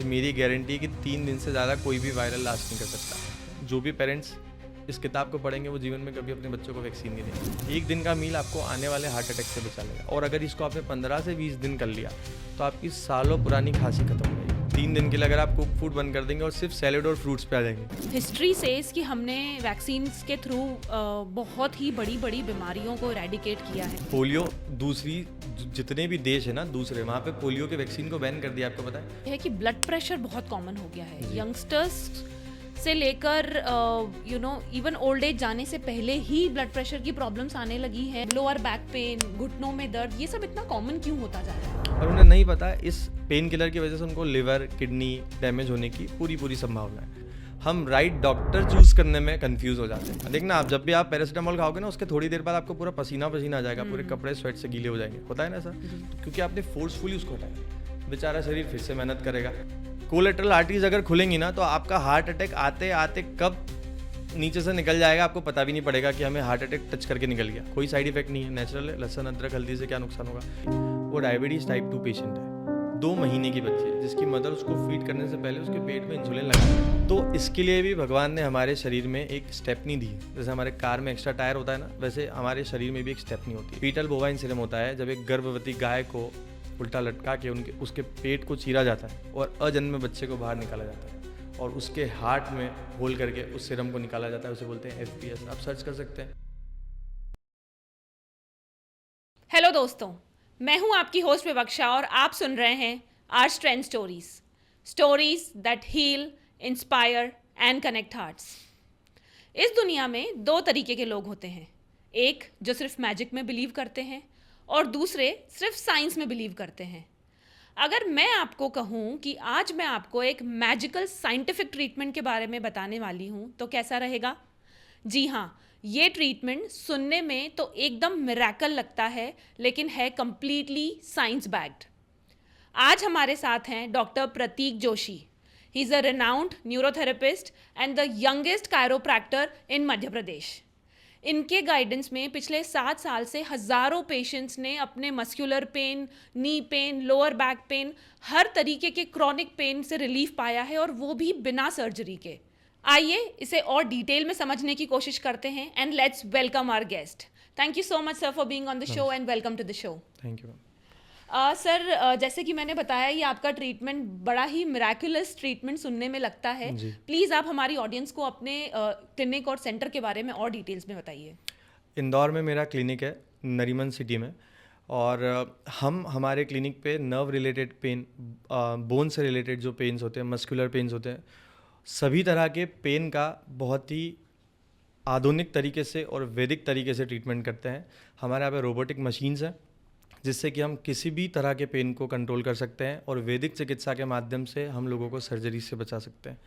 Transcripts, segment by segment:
मेरी गारंटी है कि 3 दिन से ज़्यादा कोई भी वायरल लास्ट नहीं कर सकता। जो भी पेरेंट्स इस किताब को पढ़ेंगे वो जीवन में कभी अपने बच्चों को वैक्सीन नहीं देंगे। एक दिन का मील आपको आने वाले हार्ट अटैक से बचा लेगा, और अगर इसको आपने 15 से 20 दिन कर लिया तो आपकी सालों पुरानी खांसी खत्म हो जाएगी। 3 दिन के लिए अगर आप कुक फूड बंद कर देंगे और सिर्फ सैलेड और फ्रूट्स पे आ जाएंगे। हिस्ट्री सेज कि हमने वैक्सीन के थ्रू बहुत ही बड़ी बड़ी बीमारियों को इरेडिकेट किया है। पोलियो दूसरी जितने भी देश है ना दूसरे, वहाँ पे पोलियो के वैक्सीन को बैन कर दिया, आपको पता है? है कि ब्लड प्रेशर बहुत कॉमन हो गया है। यंगस्टर्स से लेकर इवन ओल्ड एज जाने से पहले ही ब्लड प्रेशर की प्रॉब्लम्स आने लगी है। लोअर बैक पेन, घुटनों में दर्द, ये सब इतना कॉमन क्यों होता जा रहा है? और उन्हें नहीं पता इस पेन किलर की वजह से उनको लिवर किडनी डैमेज होने की पूरी संभावना है। हम राइट डॉक्टर चूज करने में कंफ्यूज हो जाते हैं। देखना, आप जब भी आप पैरासीटामोल खाओगे ना, उसके थोड़ी देर बाद आपको पूरा पसीना आ जाएगा, पूरे कपड़े स्वेट से गीले हो जाएंगे। होता है ना सर? क्योंकि आपने फोर्सफुली उसको हटाया। बेचारा शरीर फिर से मेहनत करेगा। कोलेटरल आर्टरीज अगर खुलेंगी ना तो आपका हार्ट अटैक आते आते कब नीचे से निकल जाएगा आपको पता भी नहीं पड़ेगा कि हमें हार्ट अटैक टच करके निकल गया। कोई साइड इफेक्ट नहीं है, नेचुरल है। लहसुन अदरक हल्दी से क्या नुकसान होगा? वो डायबिटीज टाइप 2 पेशेंट है, 2 महीने की बच्ची है, जिसकी मदर उसको फीड करने से पहले उसके पेट में इंसुलिन लगा। तो इसके लिए भी भगवान ने हमारे शरीर में एक स्टेपनी दी है। जैसे हमारे कार में एक्स्ट्रा टायर होता है ना, वैसे हमारे शरीर में भी एक स्टेपनी होती है। फीटल बोवाइन सिरम होता है। जब एक गर्भवती गाय को उल्टा लटका के उसके पेट को चीरा जाता है और अजन्मे बच्चे को बाहर निकाला जाता है और उसके हार्ट में होल करके उस सिरम को निकाला जाता है, उसे बोलते हैं FPS। आप सर्च कर सकते हैं। हेलो दोस्तों, मैं हूं आपकी होस्ट विवक्षा और आप सुन रहे हैं arts trend stories that heal, inspire and connect hearts. इस दुनिया में 2 तरीके के लोग होते हैं। एक जो सिर्फ मैजिक में बिलीव करते हैं और दूसरे सिर्फ साइंस में बिलीव करते हैं। अगर मैं आपको कहूं कि आज मैं आपको एक मैजिकल साइंटिफिक ट्रीटमेंट के बारे में बताने वाली हूं तो कैसा रहेगा? जी हाँ, ये ट्रीटमेंट सुनने में तो एकदम मिरेकल लगता है, लेकिन है कंप्लीटली साइंस बैक्ड। आज हमारे साथ हैं doctor Prateek Joshi. He is a renowned neurotherapist and the youngest chiropractor in Madhya Pradesh. इनके गाइडेंस में पिछले 7 साल से हज़ारों पेशेंट्स ने अपने muscular pain, knee pain, lower back pain, हर तरीके के क्रॉनिक पेन से रिलीफ पाया है, और वो भी बिना सर्जरी के। आइए इसे और डिटेल में समझने की कोशिश करते हैं and let's welcome our guest. Thank you so much sir for being on the show and welcome to the show. Thank you. Sir, जैसे कि मैंने बताया, ये आपका ट्रीटमेंट बड़ा ही मिराकुलस ट्रीटमेंट सुनने में लगता है। प्लीज़ आप हमारी ऑडियंस को अपने क्लिनिक और सेंटर के बारे में और डिटेल्स में बताइए। इंदौर में मेरा क्लिनिक है, नरीमन सिटी में, और हम हमारे क्लिनिक पे नर्व रिलेटेड पेन, बोन से रिलेटेड जो पेन्स होते हैं, मस्कुलर पेन्स होते हैं, सभी तरह के पेन का बहुत ही आधुनिक तरीके से और वैदिक तरीके से ट्रीटमेंट करते हैं। हमारे यहाँ पे रोबोटिक मशीन्स हैं जिससे कि हम किसी भी तरह के पेन को कंट्रोल कर सकते हैं, और वैदिक चिकित्सा के माध्यम से हम लोगों को सर्जरी से बचा सकते हैं।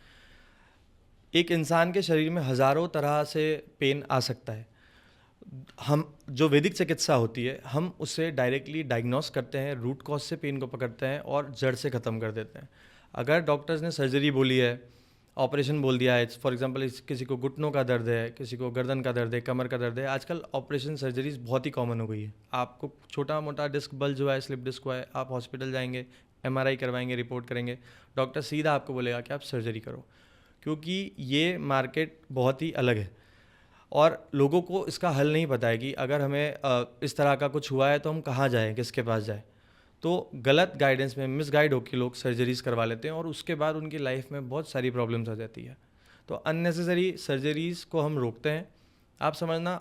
एक इंसान के शरीर में हज़ारों तरह से पेन आ सकता है। हम जो वैदिक चिकित्सा होती है, हम उससे डायरेक्टली डायग्नोस करते हैं, रूट कॉज से पेन को पकड़ते हैं और जड़ से ख़त्म कर देते हैं। अगर डॉक्टर्स ने सर्जरी बोली है, ऑपरेशन बोल दिया है, फॉर एग्जांपल किसी को घुटनों का दर्द है, किसी को गर्दन का दर्द है, कमर का दर्द है, आजकल ऑपरेशन सर्जरीज बहुत ही कॉमन हो गई है। आपको छोटा मोटा डिस्क बल्ज हुआ है, स्लिप डिस्क हुआ है, आप हॉस्पिटल जाएंगे, MRI करवाएंगे, रिपोर्ट करेंगे, डॉक्टर सीधा आपको बोलेगा कि आप सर्जरी करो, क्योंकि ये मार्केट बहुत ही अलग है और लोगों को इसका हल नहीं पता है कि अगर हमें इस तरह का कुछ हुआ है तो हम कहाँ जाएँ, किसके पास जाएँ। तो गलत गाइडेंस में मिसगाइड होकर लोग सर्जरीज करवा लेते हैं और उसके बाद उनकी लाइफ में बहुत सारी प्रॉब्लम्स आ जाती है। तो अननेसेसरी सर्जरीज को हम रोकते हैं। आप समझना,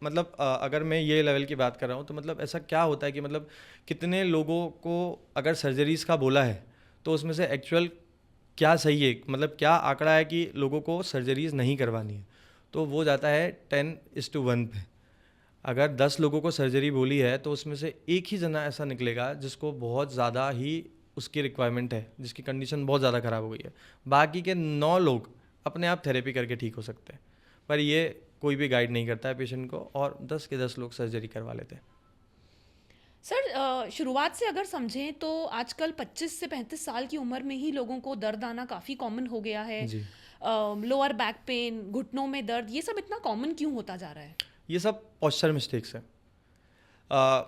मतलब अगर मैं ये लेवल की बात कर रहा हूँ तो मतलब ऐसा क्या होता है कि मतलब कितने लोगों को अगर सर्जरीज का बोला है तो उसमें से एक्चुअल क्या सही है, मतलब क्या आंकड़ा है कि लोगों को सर्जरीज नहीं करवानी है, तो वो जाता है 10:1 पे। अगर 10 लोगों को सर्जरी बोली है तो उसमें से एक ही जना ऐसा निकलेगा जिसको बहुत ज़्यादा ही उसकी रिक्वायरमेंट है, जिसकी कंडीशन बहुत ज़्यादा ख़राब हो गई है। बाकी के 9 लोग अपने आप थेरेपी करके ठीक हो सकते हैं, पर ये कोई भी गाइड नहीं करता है पेशेंट को, और 10 के 10 लोग सर्जरी करवा लेते हैं। सर, शुरुआत से अगर समझें तो आजकल 25 से 35 साल की उम्र में ही लोगों को दर्द आना काफ़ी कॉमन हो गया है। लोअर बैक पेन, घुटनों में दर्द, ये सब इतना कॉमन क्यों होता जा रहा है? ये सब पॉस्चर मिस्टेक्स है।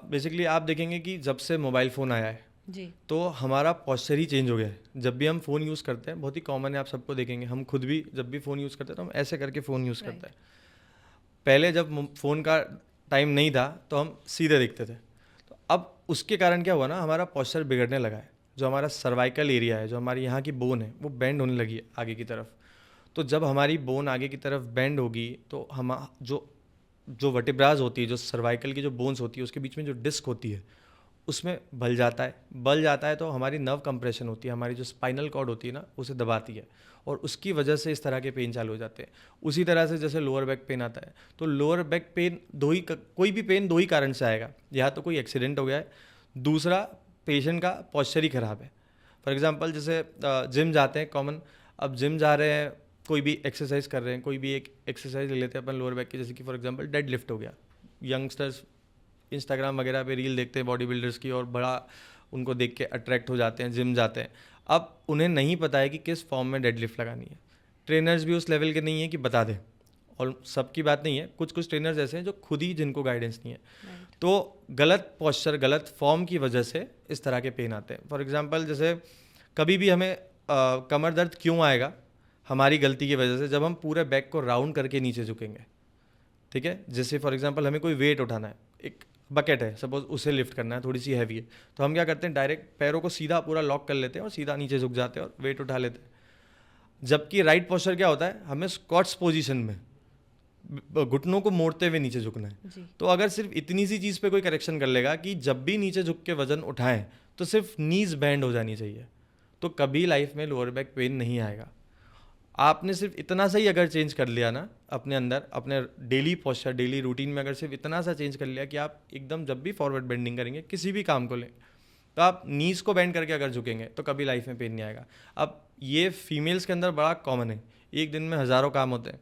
बेसिकली आप देखेंगे कि जब से मोबाइल फ़ोन आया है, जी। तो हमारा पोस्चर ही चेंज हो गया है। जब भी हम फ़ोन यूज़ करते हैं, बहुत ही कॉमन है, आप सबको देखेंगे, हम खुद भी जब भी फ़ोन यूज़ करते हैं तो हम ऐसे करके फ़ोन यूज़ करते हैं। पहले जब फ़ोन का टाइम नहीं था तो हम सीधे दिखते थे, तो अब उसके कारण क्या हुआ ना, हमारा पोस्चर बिगड़ने लगा है। जो हमारा सर्वाइकल एरिया है, जो हमारी यहाँ की बोन है, वो बेंड होने लगी है आगे की तरफ। तो जब हमारी बोन आगे की तरफ बेंड होगी तो हम जो जो वर्टिब्राज होती है, जो सर्वाइकल की जो बोन्स होती है, उसके बीच में जो डिस्क होती है, उसमें बल जाता है तो हमारी नर्व कंप्रेशन होती है, हमारी जो स्पाइनल कॉर्ड होती है ना, उसे दबाती है, और उसकी वजह से इस तरह के पेन चालू हो जाते हैं। उसी तरह से जैसे लोअर बैक पेन आता है, तो लोअर बैक पेन कोई भी पेन दो ही कारण से आएगा। या तो कोई एक्सीडेंट हो गया है, दूसरा पेशेंट का पॉस्चर ही खराब है। फॉर एग्जांपल जैसे जिम जाते हैं कॉमन, अब जिम जा रहे हैं, कोई भी एक्सरसाइज कर रहे हैं, कोई भी एक एक्सरसाइज ले लेते हैं अपन लोअर बैक की, जैसे कि फॉर एग्जांपल डेड लिफ्ट हो गया। यंगस्टर्स इंस्टाग्राम वगैरह पे रील देखते हैं बॉडी बिल्डर्स की, और बड़ा उनको देख के अट्रैक्ट हो जाते हैं, जिम जाते हैं। अब उन्हें नहीं पता है कि किस फॉर्म में डेड लिफ्ट लगानी है। ट्रेनर्स भी उस लेवल के नहीं है कि बता दें, और सबकी बात नहीं है, कुछ कुछ ट्रेनर्स ऐसे हैं जो खुद ही जिनको गाइडेंस नहीं है। तो गलत पॉस्चर, गलत फॉर्म की वजह से इस तरह के पेन आते हैं। फॉर एग्जांपल जैसे कभी भी हमें कमर दर्द क्यों आएगा, हमारी गलती की वजह से, जब हम पूरे बैक को राउंड करके नीचे झुकेंगे। ठीक है, जैसे फॉर एग्जांपल हमें कोई वेट उठाना है, एक बकेट है सपोज, उसे लिफ्ट करना है, थोड़ी सी हैवी है, तो हम क्या करते हैं, डायरेक्ट पैरों को सीधा पूरा लॉक कर लेते हैं और सीधा नीचे झुक जाते हैं और वेट उठा लेते हैं। जबकि राइट पोस्चर क्या होता है, हमें स्क्वाट्स पोजीशन में घुटनों को मोड़ते हुए नीचे झुकना है। जी। तो अगर सिर्फ इतनी सी चीज़ पे कोई करेक्शन कर लेगा कि जब भी नीचे झुक के वजन उठाएं तो सिर्फ नीज बैंड हो जानी चाहिए, तो कभी लाइफ में लोअर बैक पेन नहीं आएगा। आपने सिर्फ इतना सा ही अगर चेंज कर लिया ना अपने अंदर, अपने डेली पोस्चर, डेली रूटीन में अगर सिर्फ इतना सा चेंज कर लिया कि आप एकदम जब भी फॉरवर्ड बेंडिंग करेंगे, किसी भी काम को लें, तो आप नीज को बेंड करके अगर झुकेंगे तो कभी लाइफ में पेन नहीं आएगा। अब ये फीमेल्स के अंदर बड़ा कॉमन है, एक दिन में हज़ारों काम होते हैं।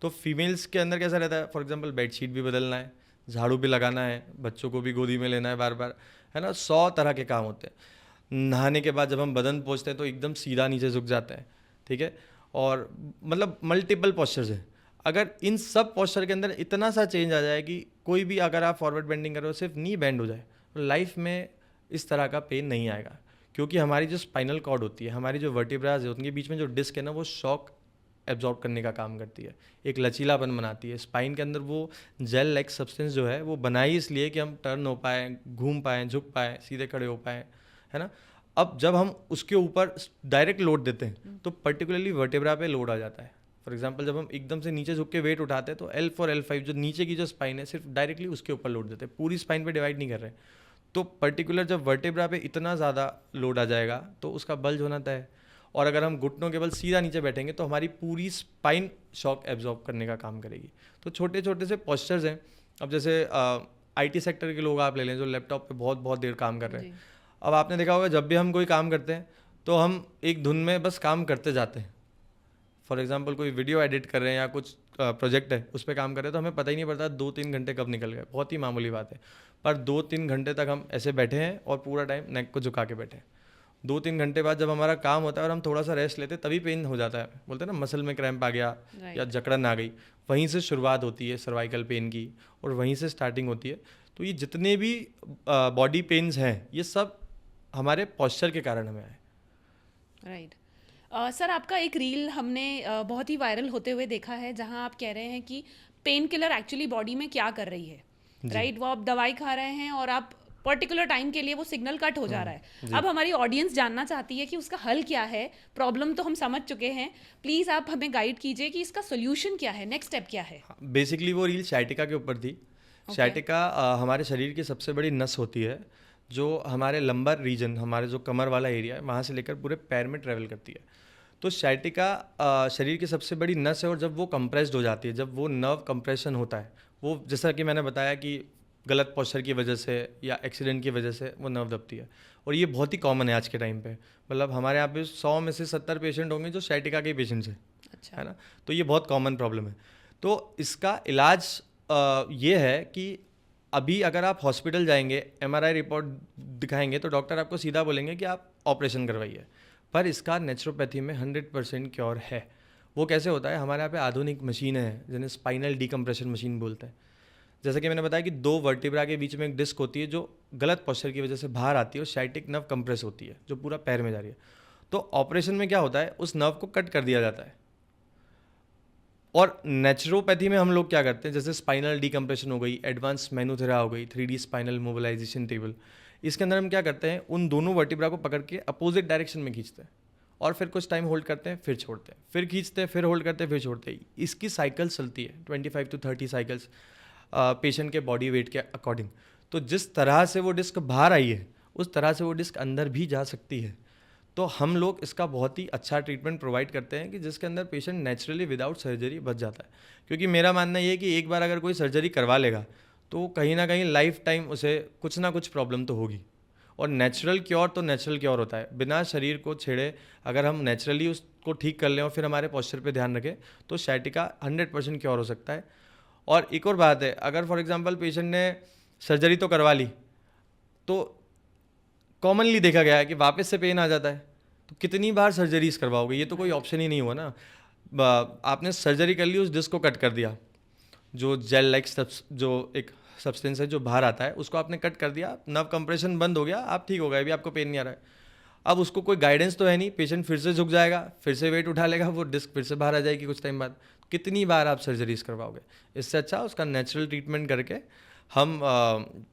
तो फीमेल्स के अंदर कैसा रहता है, फॉर एग्जांपल बेडशीट भी बदलना है, झाड़ू भी लगाना है, बच्चों को भी गोदी में लेना है बार बार, है ना, 100 तरह के काम होते हैं। नहाने के बाद जब हम बदन पोंछते हैं तो एकदम सीधा नीचे झुक जाते हैं। ठीक है, और मतलब मल्टीपल पॉस्चर्स हैं। अगर इन सब पॉस्चर के अंदर इतना सा चेंज आ जाए कि कोई भी, अगर आप फॉरवर्ड बेंडिंग करो सिर्फ नी बेंड हो जाए, तो लाइफ में इस तरह का पेन नहीं आएगा। क्योंकि हमारी जो स्पाइनल कॉर्ड होती है, हमारी जो वर्टिब्राज है, उनके बीच में जो डिस्क है ना, वो शॉक एब्जॉर्ब करने का काम करती है, एक लचीलापन बनाती है। स्पाइन के अंदर वो जेल लाइक सब्सटेंस जो है वो बनाई इसलिए कि हम टर्न हो पाएँ, घूम पाएँ, झुक पाएँ, सीधे खड़े हो पाएँ, है ना। अब जब हम उसके ऊपर डायरेक्ट लोड देते हैं तो पर्टिकुलरली वर्टेब्रा पे लोड आ जाता है। फॉर एग्जांपल जब हम एकदम से नीचे झुक के वेट उठाते हैं तो L4 L5 जो नीचे की जो स्पाइन है, सिर्फ डायरेक्टली उसके ऊपर लोड देते हैं, पूरी स्पाइन पे डिवाइड नहीं कर रहे हैं। तो पर्टिकुलर जब वर्टेब्रा पे इतना ज़्यादा लोड आ जाएगा तो उसका बल्ज होना तय है। और अगर हम घुटनों के बल सीधा नीचे बैठेंगे तो हमारी पूरी स्पाइन शॉक एब्जॉर्ब करने का काम करेगी। तो छोटे छोटे से पॉस्चर्स हैं। अब जैसे IT सेक्टर के लोग आप ले लें जो लैपटॉप पे बहुत बहुत देर काम कर रहे हैं। अब आपने देखा होगा जब भी हम कोई काम करते हैं तो हम एक धुन में बस काम करते जाते हैं। फॉर एग्जांपल कोई वीडियो एडिट कर रहे हैं या कुछ प्रोजेक्ट है उस पर काम कर रहे हैं, तो हमें पता ही नहीं पड़ता 2-3 घंटे कब निकल गए, बहुत ही मामूली बात है। पर 2-3 घंटे तक हम ऐसे बैठे हैं और पूरा टाइम नेक को झुका के बैठे हैं। 2-3 घंटे बाद जब हमारा काम होता है और हम थोड़ा सा रेस्ट लेते हैं तभी पेन हो जाता है। बोलते हैं ना मसल में क्रैम्प आ गया या जकड़न आ गई, वहीं से शुरुआत होती है सर्वाइकल पेन की और वहीं से स्टार्टिंग होती है। तो ये जितने भी बॉडी पेन्स हैं ये सब हमारे पॉस्चर के कारण हमें आए। राइट। सर आपका एक रील हमने बहुत ही वायरल होते हुए देखा है जहां आप कह रहे हैं कि पेन किलर एक्चुअली बॉडी में क्या कर रही है, राइट। वो आप दवाई खा रहे हैं और आप पर्टिकुलर टाइम के लिए वो सिग्नल कट हो जा रहा है। अब हमारी ऑडियंस जानना चाहती है कि उसका हल क्या है। प्रॉब्लम तो हम समझ चुके हैं, प्लीज़ आप हमें गाइड कीजिए कि इसका सोल्यूशन क्या है, नेक्स्ट स्टेप क्या है। बेसिकली वो रील साइटिका के ऊपर थी। साइटिका हमारे शरीर की सबसे बड़ी नस होती है जो हमारे लंबर रीजन, हमारे जो कमर वाला एरिया है, वहाँ से लेकर पूरे पैर में ट्रैवल करती है। तो साइटिका शरीर की सबसे बड़ी नस है और जब वो कंप्रेस्ड हो जाती है, जब वो नर्व कंप्रेशन होता है, वो जैसा कि मैंने बताया कि गलत पोस्चर की वजह से या एक्सीडेंट की वजह से वो नर्व दबती है। और ये बहुत ही कॉमन है आज के टाइम पे। मतलब हमारे यहाँ पे 100 में से 70 पेशेंट होंगे जो साइटिका के पेशेंट्स हैं। अच्छा। है ना। तो ये बहुत कॉमन प्रॉब्लम है। तो इसका इलाज ये है कि अभी अगर आप हॉस्पिटल जाएंगे, MRI रिपोर्ट दिखाएंगे तो डॉक्टर आपको सीधा बोलेंगे कि आप ऑपरेशन करवाइए। पर इसका नेचुरोपैथी में 100% क्योर है। वो कैसे होता है, हमारे यहाँ पे आधुनिक मशीनें हैं जिन्हें स्पाइनल डिकम्प्रेशन मशीन बोलते हैं। जैसे कि मैंने बताया कि 2 वर्टिब्रा के बीच में एक डिस्क होती है जो गलत पोस्चर की वजह से बाहर आती है और साइटिक नर्व कंप्रेस होती है जो पूरा पैर में जा रही है। तो ऑपरेशन में क्या होता है, उस नर्व को कट कर दिया जाता है। और नेचुरोपैथी में हम लोग क्या करते हैं, जैसे स्पाइनल डीकम्प्रेशन हो गई, एडवांस मैनुथेरा हो गई, 3D स्पाइनल मोबिलाइजेशन टेबल, इसके अंदर हम क्या करते हैं, उन दोनों वर्टिब्रा को पकड़ के अपोजिट डायरेक्शन में खींचते हैं और फिर कुछ टाइम होल्ड करते हैं, फिर छोड़ते हैं, फिर खींचते हैं, फिर होल्ड करते हैं, फिर छोड़ते हैं। इसकी साइकिल चलती है 25 to 30 साइकिल्स पेशेंट के बॉडी वेट के अकॉर्डिंग। तो जिस तरह से वो डिस्क बाहर आई है उस तरह से वो डिस्क अंदर भी जा सकती है। तो हम लोग इसका बहुत ही अच्छा ट्रीटमेंट प्रोवाइड करते हैं कि जिसके अंदर पेशेंट नेचुरली विदाउट सर्जरी बच जाता है। क्योंकि मेरा मानना ये है कि एक बार अगर कोई सर्जरी करवा लेगा तो कहीं ना कहीं लाइफ टाइम उसे कुछ ना कुछ प्रॉब्लम तो होगी। और नेचुरल क्योर तो नेचुरल क्योर होता है, बिना शरीर को छेड़े अगर हम नेचुरली उसको ठीक कर लें और फिर हमारे पोस्चर पे ध्यान रखें तो sciatica 100% क्योर हो सकता है। और एक और बात है, अगर फॉर एग्जांपल पेशेंट ने सर्जरी तो करवा ली तो कॉमनली देखा गया है कि वापस से पेन आ जाता है। तो कितनी बार सर्जरीज करवाओगे, ये तो कोई ऑप्शन ही नहीं हुआ ना। आपने सर्जरी कर ली, उस डिस्क को कट कर दिया, जो जेल लाइक जो एक सब्सटेंस है जो बाहर आता है उसको आपने कट कर दिया, नर्व कंप्रेशन बंद हो गया, आप ठीक हो गए, अभी आपको पेन नहीं आ रहा है। अब उसको कोई गाइडेंस तो है नहीं, पेशेंट फिर से झुक जाएगा, फिर से वेट उठा लेगा, वो डिस्क फिर से बाहर आ जाएगी कुछ टाइम बाद। कितनी बार आप सर्जरीज करवाओगे? इससे अच्छा उसका नेचुरल ट्रीटमेंट करके हम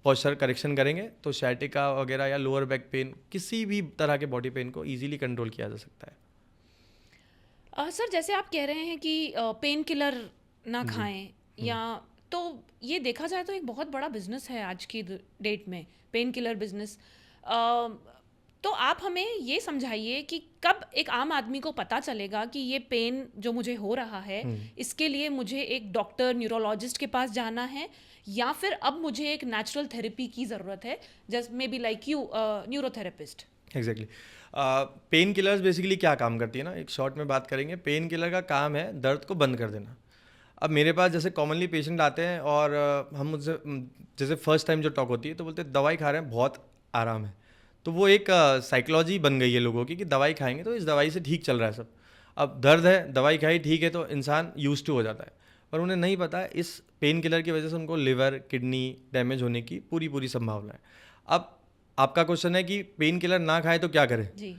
पोस्चर करेक्शन करेंगे तो sciatica वगैरह या लोअर बैक पेन, किसी भी तरह के बॉडी पेन को इजीली कंट्रोल किया जा सकता है। सर जैसे आप कह रहे हैं कि पेन किलर ना खाएं, या तो ये देखा जाए तो एक बहुत बड़ा बिजनेस है आज की डेट में, पेन किलर बिजनेस। तो आप हमें ये समझाइए कि कब एक आम आदमी को पता चलेगा कि ये पेन जो मुझे हो रहा है इसके लिए मुझे एक डॉक्टर न्यूरोलॉजिस्ट के पास जाना है, या फिर अब मुझे एक नेचुरल थेरेपी की ज़रूरत है, just may be like you neurotherapist. Exactly. Pain killers basically क्या काम करती है ना, एक शॉर्ट में बात करेंगे। पेन किलर का काम है दर्द को बंद कर देना। अब मेरे पास जैसे कॉमनली पेशेंट आते हैं और हम मुझसे जैसे फर्स्ट टाइम जो टॉक होती है तो बोलते हैं दवाई खा रहे हैं बहुत आराम है। तो वो एक साइकोलॉजी बन गई है लोगों की कि दवाई खाएंगे तो इस दवाई से ठीक चल रहा है सब। अब दर्द है, दवाई खाई, ठीक है, तो इंसान यूज टू हो जाता है। पर उन्हें नहीं पता इस पेन किलर की वजह से उनको लिवर किडनी डैमेज होने की पूरी संभावना है। अब आपका क्वेश्चन है कि पेन किलर ना खाए तो क्या करें जी।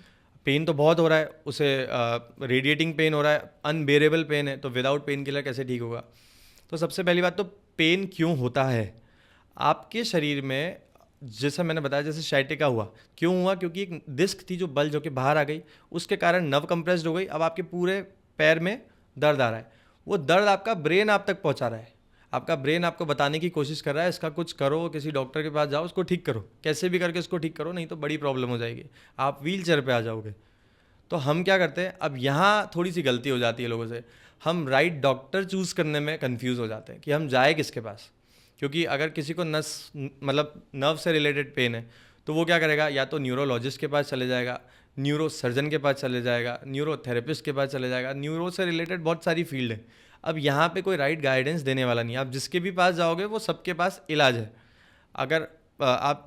पेन तो बहुत हो रहा है, उसे रेडिएटिंग पेन हो रहा है, अनबेरेबल पेन है, तो विदाउट पेन किलर कैसे ठीक होगा? तो सबसे पहली बात तो पेन क्यों होता है आपके शरीर में, जैसा मैंने बताया जैसे sciatica हुआ, क्यों हुआ? क्योंकि एक डिस्क थी जो बल जो कि बाहर आ गई, उसके कारण नर्व कंप्रेस्ड हो गई। अब आपके पूरे पैर में दर्द आ रहा है, वो दर्द आपका ब्रेन आप तक पहुंचा रहा है। आपका ब्रेन आपको बताने की कोशिश कर रहा है इसका कुछ करो, किसी डॉक्टर के पास जाओ, उसको ठीक करो, कैसे भी करके उसको ठीक करो, नहीं तो बड़ी प्रॉब्लम हो जाएगी, आप व्हील चेयर पर आ जाओगे। तो हम क्या करते हैं, अब यहाँ थोड़ी सी गलती हो जाती है लोगों से, हम राइट डॉक्टर चूज़ करने में कंफ्यूज हो जाते हैं कि हम जाए किसके पास। क्योंकि अगर किसी को मतलब नर्व से रिलेटेड पेन है तो वो क्या करेगा, या तो न्यूरोलॉजिस्ट के पास चले जाएगा, न्यूरो सर्जन के पास चले जाएगा, न्यूरोथेरेपिस्ट के पास चले जाएगा। न्यूरो से रिलेटेड बहुत सारी फील्ड है। अब यहाँ पे कोई राइट गाइडेंस देने वाला नहीं है। आप जिसके भी पास जाओगे वो सबके पास इलाज है। अगर आप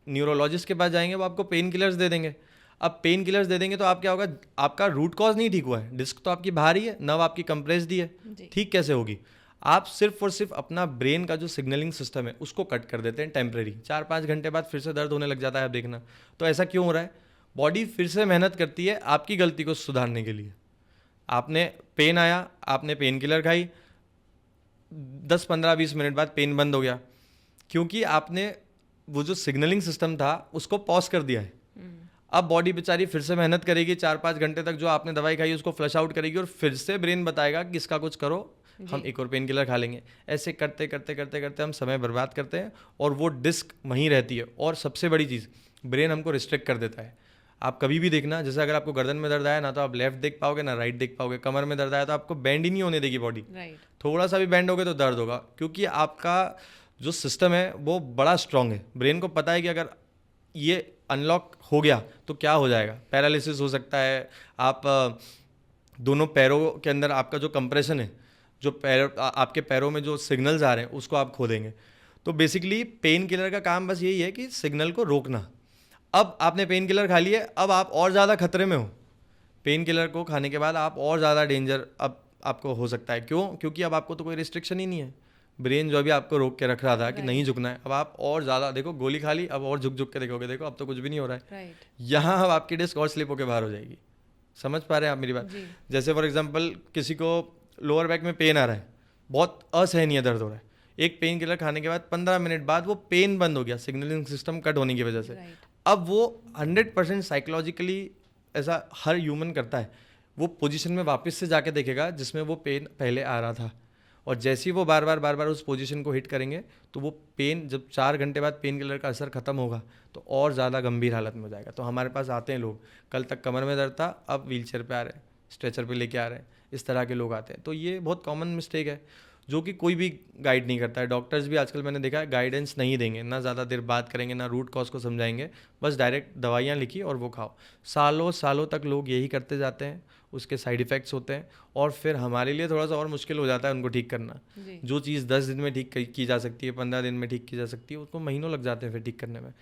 न्यूरोलॉजिस्ट के पास जाएंगे वो आपको पेन किलर्स दे देंगे। अब पेन किलर्स दे देंगे तो आप क्या होगा, आपका रूट कॉज नहीं ठीक हुआ है, डिस्क तो आपकी बाहर ही है, नर्व आपकी कंप्रेस्ड ही है, ठीक कैसे होगी? आप सिर्फ और सिर्फ अपना ब्रेन का जो सिग्नलिंग सिस्टम है उसको कट कर देते हैं टेम्प्रेरी, 4-5 घंटे बाद फिर से दर्द होने लग जाता है। आप देखना तो ऐसा क्यों हो रहा है, बॉडी फिर से मेहनत करती है आपकी गलती को सुधारने के लिए। आपने पेन आया, आपने पेन किलर खाई, 10-15-20 मिनट बाद पेन बंद हो गया, क्योंकि आपने वो जो सिग्नलिंग सिस्टम था उसको पॉज कर दिया है। अब बॉडी बेचारी फिर से मेहनत करेगी, 4-5 घंटे तक जो आपने दवाई खाई उसको फ्लश आउट करेगी और फिर से ब्रेन बताएगा कि इसका कुछ करो, हम एक और पेन किलर खा लेंगे। ऐसे करते करते करते करते हम समय बर्बाद करते हैं और वो डिस्क वहीं रहती है। और सबसे बड़ी चीज़, ब्रेन हमको रिस्ट्रिक्ट कर देता है। आप कभी भी देखना, जैसे अगर आपको गर्दन में दर्द आया ना तो आप लेफ्ट देख पाओगे ना राइट देख पाओगे, कमर में दर्द आया तो आपको बैंड ही नहीं होने देगी बॉडी, थोड़ा सा भी बैंड हो गया तो दर्द होगा। क्योंकि आपका जो सिस्टम है वो बड़ा स्ट्रांग है। ब्रेन को पता है कि अगर ये अनलॉक हो गया तो क्या हो जाएगा, पैरालिसिस हो सकता है। आप दोनों पैरों के अंदर आपका जो कंप्रेशन है, जो आपके पैरों में जो सिग्नल्स आ रहे हैं उसको आप खो देंगे। तो बेसिकली पेन किलर का काम बस यही है कि सिग्नल को रोकना। अब आपने पेन किलर खा लिया, अब आप और ज़्यादा खतरे में हो। पेन किलर को खाने के बाद आप और ज़्यादा डेंजर अब आपको हो सकता है। क्यों? क्योंकि अब आपको तो कोई रिस्ट्रिक्शन ही नहीं है, ब्रेन जो अभी आपको रोक के रख रहा था कि Right. नहीं झुकना है, अब आप और ज़्यादा देखो, गोली खा ली, अब और झुक झुक के देखोगे, देखो अब तो कुछ भी नहीं हो रहा है। राइट यहाँ अब आपकी डिस्क और स्लिप होकर बाहर हो जाएगी। समझ पा रहे हैं आप मेरी बात? जी जैसे फॉर एग्जांपल किसी को लोअर बैक में पेन आ रहा है, बहुत असहनीय दर्द हो रहा है, एक पेन किलर खाने के बाद 15 मिनट बाद वो पेन बंद हो गया, सिग्नलिंग सिस्टम कट होने की वजह से। राइट अब वो 100% साइकोलॉजिकली ऐसा हर ह्यूमन करता है, वो पोजीशन में वापस से जाके देखेगा जिसमें वो पेन पहले आ रहा था, और जैसे ही वो बार बार उस पोजीशन को हिट करेंगे तो वो पेन जब 4 घंटे बाद पेन किलर का असर खत्म होगा तो और ज़्यादा गंभीर हालत में हो जाएगा। तो हमारे पास आते हैं लोग, कल तक कमर में दर्द था, अब व्हीलचेयर पे आ रहे हैं, स्ट्रेचर पे लेके आ रहे हैं, इस तरह के लोग आते हैं। तो ये बहुत कॉमन मिस्टेक है जो कि कोई भी गाइड नहीं करता है। डॉक्टर्स भी आजकल मैंने देखा है गाइडेंस नहीं देंगे, ना ज़्यादा देर बात करेंगे, ना रूट कॉज को समझाएंगे, बस डायरेक्ट दवाइयाँ लिखी और वो खाओ। सालों सालों तक लोग यही करते जाते हैं, उसके साइड इफ़ेक्ट्स होते हैं, और फिर हमारे लिए थोड़ा सा और मुश्किल हो जाता है उनको ठीक करना। जी जो चीज़ 10 दिन में ठीक की जा सकती है, 15 दिन में ठीक की जा सकती है, उसको महीनों लग जाते हैं फिर ठीक करने में।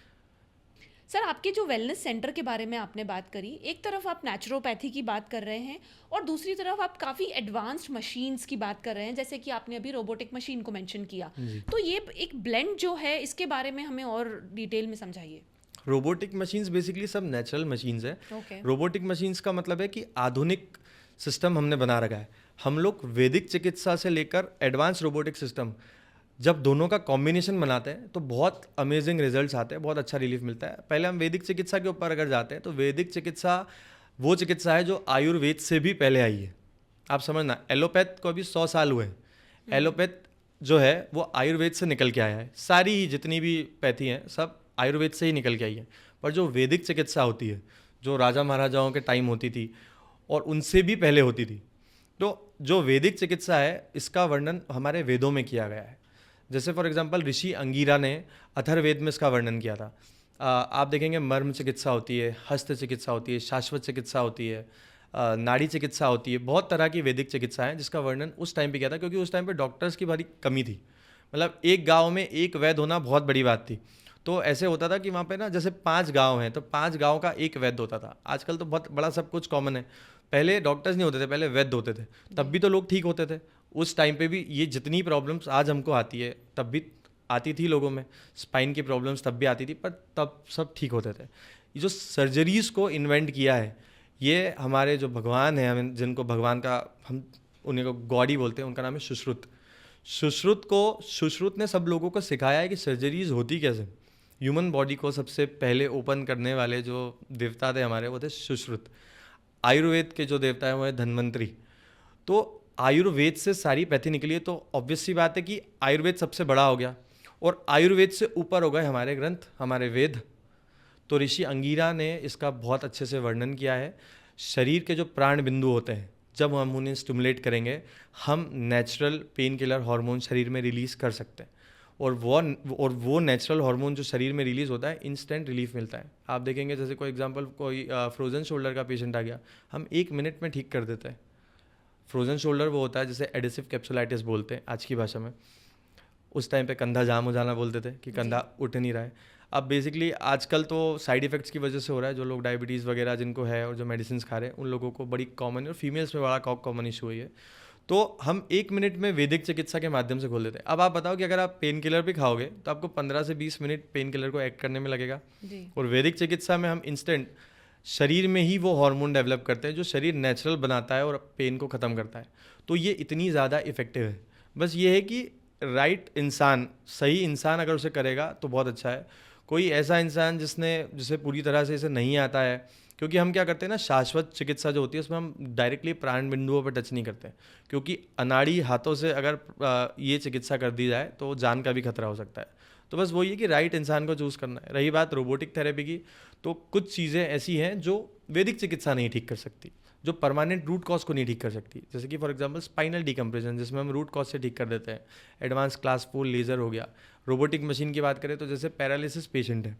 सर, आपके जो वेलनेस सेंटर के बारे में आपने बात करी, एक तरफ आप नेचुरोपैथी की बात कर रहे हैं और दूसरी तरफ आप काफ़ी एडवांस्ड मशीन्स की बात कर रहे हैं, जैसे कि आपने अभी रोबोटिक मशीन को मेंशन किया। तो ये एक ब्लेंड जो है, इसके बारे में हमें और डिटेल में समझाइए। रोबोटिक मशीन्स बेसिकली सब नेचुरल मशीन्स हैं। ओके रोबोटिक मशीन्स का मतलब है कि आधुनिक सिस्टम हमने बना रखा है। हम लोग वैदिक चिकित्सा से लेकर एडवांस रोबोटिक सिस्टम, जब दोनों का कॉम्बिनेशन बनाते हैं तो बहुत अमेजिंग रिजल्ट्स आते हैं, बहुत अच्छा रिलीफ मिलता है। पहले हम वैदिक चिकित्सा के ऊपर अगर जाते हैं तो वैदिक चिकित्सा वो चिकित्सा है जो आयुर्वेद से भी पहले आई है। आप समझना, एलोपैथ को अभी 100 साल हुए हैं। एलोपैथ जो है वो आयुर्वेद से निकल के आया है, सारी ही जितनी भी पैथी हैं सब आयुर्वेद से ही निकल के आई है। पर जो वैदिक चिकित्सा होती है, जो राजा महाराजाओं के टाइम होती थी और उनसे भी पहले होती थी, तो जो वैदिक चिकित्सा है इसका वर्णन हमारे वेदों में किया गया है। जैसे फॉर एग्जांपल ऋषि अंगीरा ने अथर्ववेद में इसका वर्णन किया था। आप देखेंगे मर्म चिकित्सा होती है, हस्त चिकित्सा होती है, शाश्वत चिकित्सा होती है, नाड़ी चिकित्सा होती है, बहुत तरह की वैदिक चिकित्सा है जिसका वर्णन उस टाइम पे किया था, क्योंकि उस टाइम पे डॉक्टर्स की बड़ी कमी थी। मतलब एक गांव में एक वैद्य होना बहुत बड़ी बात थी। तो ऐसे होता था कि वहाँ पे ना जैसे 5 गांव हैं तो 5 गांव का एक वैद्य होता था। आजकल तो बहुत बड़ा सब कुछ कॉमन है, पहले डॉक्टर्स नहीं होते थे, पहले वैद्य होते थे, तब भी तो लोग ठीक होते थे। उस टाइम पे भी ये जितनी प्रॉब्लम्स आज हमको आती है तब भी आती थी लोगों में, स्पाइन की प्रॉब्लम्स तब भी आती थी, पर तब सब ठीक होते थे। ये जो सर्जरीज को इन्वेंट किया है, ये हमारे जो भगवान हैं, हमें जिनको भगवान का हम उन्हीं को गॉड ही बोलते हैं, उनका नाम है सुश्रुत। सुश्रुत ने सब लोगों को सिखाया है कि सर्जरीज होती कैसे। ह्यूमन बॉडी को सबसे पहले ओपन करने वाले जो देवता थे हमारे, वो थे सुश्रुत। आयुर्वेद के जो देवता हैं वो है धन्वंतरी। तो आयुर्वेद से सारी पैथी निकली है, तो ऑब्वियस सी बात है कि आयुर्वेद सबसे बड़ा हो गया और आयुर्वेद से ऊपर हो गए हमारे ग्रंथ, हमारे वेद। तो ऋषि अंगीरा ने इसका बहुत अच्छे से वर्णन किया है। शरीर के जो प्राण बिंदु होते हैं, जब हम उन्हें स्टिमुलेट करेंगे, हम नेचुरल पेन किलर हार्मोन शरीर में रिलीज़ कर सकते हैं, और वो नेचुरल हार्मोन जो शरीर में रिलीज़ होता है, इंस्टेंट रिलीफ मिलता है। आप देखेंगे जैसे कोई एग्जांपल, कोई फ्रोजन शोल्डर का पेशेंट आ गया, हम 1 मिनट में ठीक कर देते हैं। फ्रोजन शोल्डर वो होता है जिसे एडिसिव कैप्सुलाइटिस बोलते हैं आज की भाषा में। उस टाइम पे कंधा जाम हो जाना बोलते थे कि कंधा उठ नहीं रहा है। अब बेसिकली आजकल तो साइड इफ़ेक्ट्स की वजह से हो रहा है, जो लोग डायबिटीज़ वगैरह जिनको है और जो मेडिसिन खा रहे हैं उन लोगों को बड़ी कॉमन है, और फीमेल्स में बड़ा कॉमन इशू है ये। तो हम 1 मिनट में वैदिक चिकित्सा के माध्यम से खोल देते हैं। अब आप बताओ कि अगर आप पेन किलर भी खाओगे तो आपको 15 से 20 मिनट पेन किलर को एक्ट करने में लगेगा, और वैदिक चिकित्सा में हम इंस्टेंट शरीर में ही वो हार्मोन डेवलप करते हैं जो शरीर नेचुरल बनाता है और पेन को ख़त्म करता है। तो ये इतनी ज़्यादा इफ़ेक्टिव है। बस ये है कि राइट इंसान, सही इंसान अगर उसे करेगा तो बहुत अच्छा है। कोई ऐसा इंसान जिसे पूरी तरह से इसे नहीं आता है, क्योंकि हम क्या करते हैं ना, शाश्वत चिकित्सा जो होती है उसमें हम डायरेक्टली प्राण बिंदुओं पर टच नहीं करते, क्योंकि अनाड़ी हाथों से अगर ये चिकित्सा कर दी जाए तो जान का भी खतरा हो सकता है। तो बस वही है कि राइट इंसान को चूज़ करना है। रही बात रोबोटिक थेरेपी की, तो कुछ चीज़ें ऐसी हैं जो वैदिक चिकित्सा नहीं ठीक कर सकती, जो परमानेंट रूट कॉज को नहीं ठीक कर सकती। जैसे कि फॉर एग्जांपल स्पाइनल डिकम्प्रेशन, जिसमें हम रूट कॉज से ठीक कर देते हैं। एडवांस क्लास 4 लेज़र हो गया। रोबोटिक मशीन की बात करें तो जैसे पैरालिसिस पेशेंट है,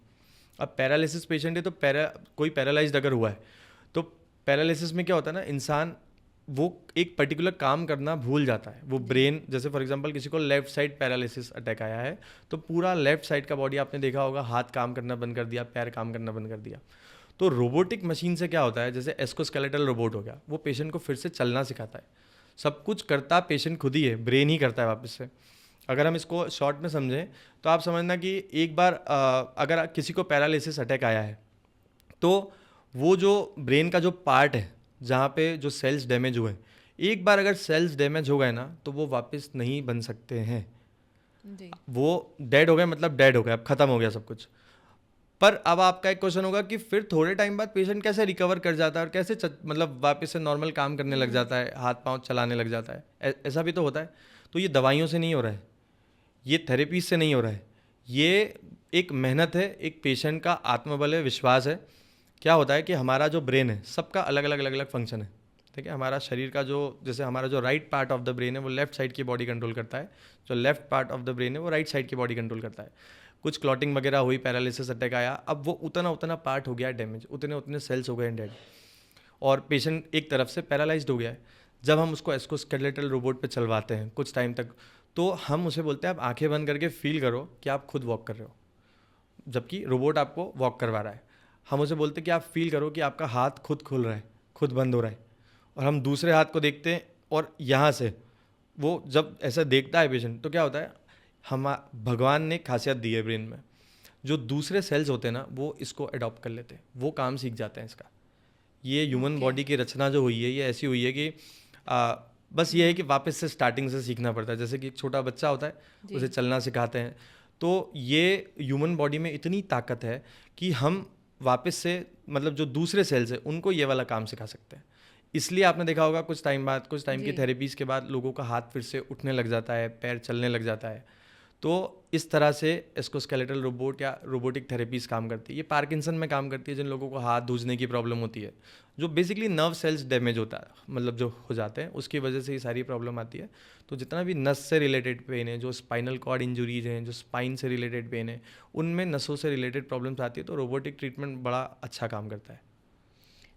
अब पैरालिसिस पेशेंट है तो कोई पैरालाइज्ड अगर हुआ है तो पैरालिसिस में क्या होता है ना, इंसान वो एक पर्टिकुलर काम करना भूल जाता है। वो ब्रेन, जैसे फॉर एग्जांपल किसी को लेफ्ट साइड पैरालिसिस अटैक आया है तो पूरा लेफ्ट साइड का बॉडी आपने देखा होगा, हाथ काम करना बंद कर दिया, पैर काम करना बंद कर दिया। तो रोबोटिक मशीन से क्या होता है, जैसे एस्कोस्केलेटल रोबोट हो गया, वो पेशेंट को फिर से चलना सिखाता है। सब कुछ करता पेशेंट खुद ही है, ब्रेन ही करता है वापस से। अगर हम इसको शॉर्ट में समझें तो आप समझना कि एक बार अगर किसी को पैरालिसिस अटैक आया है तो वो जो ब्रेन का जो पार्ट है जहाँ पे जो सेल्स डैमेज हुए, एक बार अगर सेल्स डैमेज हो गए ना तो वो वापस नहीं बन सकते हैं। जी। वो डेड हो गए मतलब डेड हो गए, अब ख़त्म हो गया सब कुछ। पर अब आपका एक क्वेश्चन होगा कि फिर थोड़े टाइम बाद पेशेंट कैसे रिकवर कर जाता है और कैसे मतलब वापस से नॉर्मल काम करने लग जाता है, हाथ पांव चलाने लग जाता है। ऐसा भी तो होता है। तो ये दवाइयों से नहीं हो रहा है, ये थेरेपी से नहीं हो रहा है, ये एक मेहनत है, एक पेशेंट का आत्मबल है, विश्वास है। क्या होता है कि हमारा जो ब्रेन है सबका अलग अलग अलग अलग फंक्शन है, ठीक है। हमारा शरीर का जो, जैसे हमारा जो right part of the brain है वो लेफ्ट साइड की बॉडी कंट्रोल करता है, जो left part of the brain है वो राइट साइड की बॉडी कंट्रोल करता है। कुछ क्लॉटिंग वगैरह हुई, पैरालिसिस अटैक आया, अब वो उतना उतना पार्ट हो गया डैमेज, उतने उतने सेल्स हो गए डेड और पेशेंट एक तरफ से पैरालाइज्ड हो गया है। जब हम उसको एस्कोस्केलेटल रोबोट पे चलवाते हैं कुछ टाइम तक, तो हम उसे बोलते हैं आप आंखें बंद करके फील करो कि आप खुद वॉक कर रहे हो, जबकि रोबोट आपको वॉक करवा रहा है। हम उसे बोलते हैं कि आप फील करो कि आपका हाथ खुद खुल रहा है, खुद बंद हो रहा है। और हम दूसरे हाथ को देखते हैं और यहाँ से वो जब ऐसा देखता है पेशेंट तो क्या होता है, हम भगवान ने खासियत दी है ब्रेन में, जो दूसरे सेल्स होते हैं ना वो इसको अडॉप्ट कर लेते हैं, वो काम सीख जाते हैं इसका। ये ह्यूमन बॉडी की रचना जो हुई है ये ऐसी हुई है कि बस ये है कि वापस से स्टार्टिंग से सीखना पड़ता है। जैसे कि एक छोटा बच्चा होता है, उसे चलना सिखाते हैं, तो ये ह्यूमन बॉडी में इतनी ताकत है कि हम वापस से मतलब जो दूसरे सेल्स हैं उनको ये वाला काम सिखा सकते हैं। इसलिए आपने देखा होगा कुछ टाइम बाद, कुछ टाइम की थेरेपीज़ के बाद लोगों का हाथ फिर से उठने लग जाता है, पैर चलने लग जाता है। तो इस तरह से एस्कोस्केलेटल रोबोट या रोबोटिक थेरेपीज़ काम करती है। ये पार्किंसन में काम करती है, जिन लोगों को हाथ धूजने की प्रॉब्लम होती है, जो बेसिकली नर्व सेल्स डैमेज होता है, मतलब जो हो जाते हैं उसकी वजह से ये सारी प्रॉब्लम आती है। तो जितना भी नस से रिलेटेड पेन है, जो स्पाइनल कॉर्ड इंजुरीज हैं, जो स्पाइन से रिलेटेड पेन है, उनमें नसों से रिलेटेड प्रॉब्लम्स आती है, तो रोबोटिक ट्रीटमेंट बड़ा अच्छा काम करता है।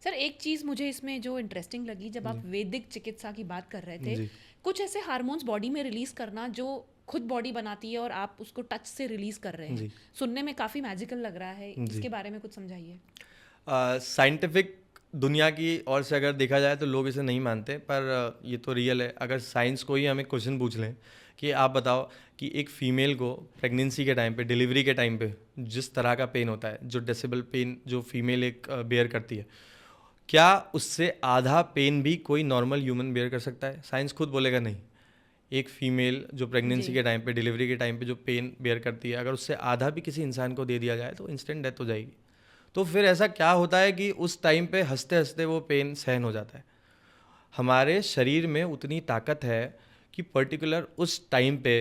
सर एक चीज़ मुझे इसमें जो इंटरेस्टिंग लगी, जब आप वैदिक चिकित्सा की बात कर रहे थे, जी। कुछ ऐसे हार्मोन्स बॉडी में रिलीज करना जो खुद बॉडी बनाती है और आप उसको टच से रिलीज कर रहे हैं, जी। सुनने में काफ़ी मैजिकल लग रहा है। जी। इसके बारे में कुछ समझाइए। साइंटिफिक दुनिया की ओर से अगर देखा जाए तो लोग इसे नहीं मानते, पर ये तो रियल है। अगर साइंस को ही हमें क्वेश्चन पूछ लें कि आप बताओ कि एक फ़ीमेल को प्रेगनेंसी के टाइम पे, डिलीवरी के टाइम पे जिस तरह का पेन होता है, जो डेसिबल पेन जो फीमेल एक बेयर करती है, क्या उससे आधा पेन भी कोई नॉर्मल ह्यूमन बेयर कर सकता है? साइंस खुद बोलेगा नहीं। एक फीमेल जो प्रेगनेंसी के टाइम पे, डिलीवरी के टाइम पे जो पेन बेयर करती है, अगर उससे आधा भी किसी इंसान को दे दिया जाए तो इंस्टेंट डेथ हो जाएगी। तो फिर ऐसा क्या होता है कि उस टाइम पे हंसते हंसते वो पेन सहन हो जाता है? हमारे शरीर में उतनी ताकत है कि पर्टिकुलर उस टाइम पे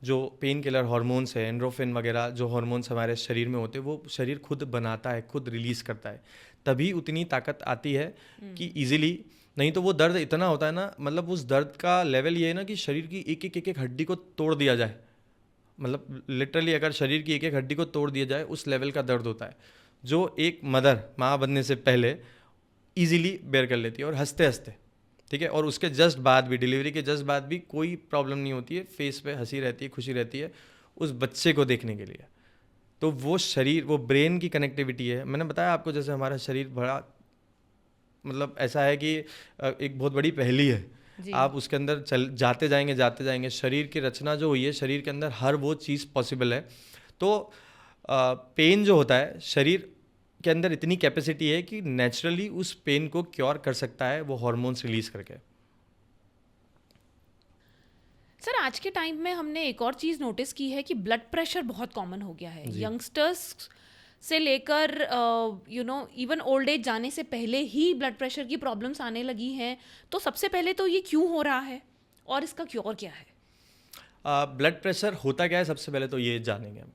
जो पेन किलर हार्मोन्स है, एंड्रोफिन वगैरह जो हार्मोन्स हमारे शरीर में होते हैं, वो शरीर खुद बनाता है, खुद रिलीज़ करता है। तभी उतनी ताकत आती है कि इजीली, नहीं तो वो दर्द इतना होता है ना, मतलब उस दर्द का लेवल ये है ना कि शरीर की एक एक हड्डी को तोड़ दिया जाए, मतलब लिटरली अगर शरीर की एक एक हड्डी को तोड़ दिया जाए उस लेवल का दर्द होता है, जो एक मदर माँ बनने से पहले इजीली बेयर कर लेती है और हंसते हंसते, ठीक है। और उसके जस्ट बाद भी, डिलीवरी के जस्ट बाद भी कोई प्रॉब्लम नहीं होती है, फेस पे हंसी रहती है, खुशी रहती है उस बच्चे को देखने के लिए। तो वो शरीर, वो ब्रेन की कनेक्टिविटी है। मैंने बताया आपको जैसे हमारा शरीर बड़ा, मतलब ऐसा है कि एक बहुत बड़ी पहेली है। आप उसके अंदर चल जाते जाएंगे, शरीर की रचना जो हुई है, शरीर के अंदर हर वो चीज़ पॉसिबल है। तो पेन जो होता है, शरीर के अंदर इतनी कैपेसिटी है कि नेचुरली उस पेन को क्योर कर सकता है वो हार्मोन्स रिलीज करके। सर आज के टाइम में हमने एक और चीज़ नोटिस की है कि ब्लड प्रेशर बहुत कॉमन हो गया है। यंगस्टर्स से लेकर इवन ओल्ड एज जाने से पहले ही ब्लड प्रेशर की प्रॉब्लम्स आने लगी हैं। तो सबसे पहले तो ये क्यों हो रहा है और इसका क्योर क्या है? ब्लड प्रेशर होता क्या है, सबसे पहले तो ये जानेंगे हम।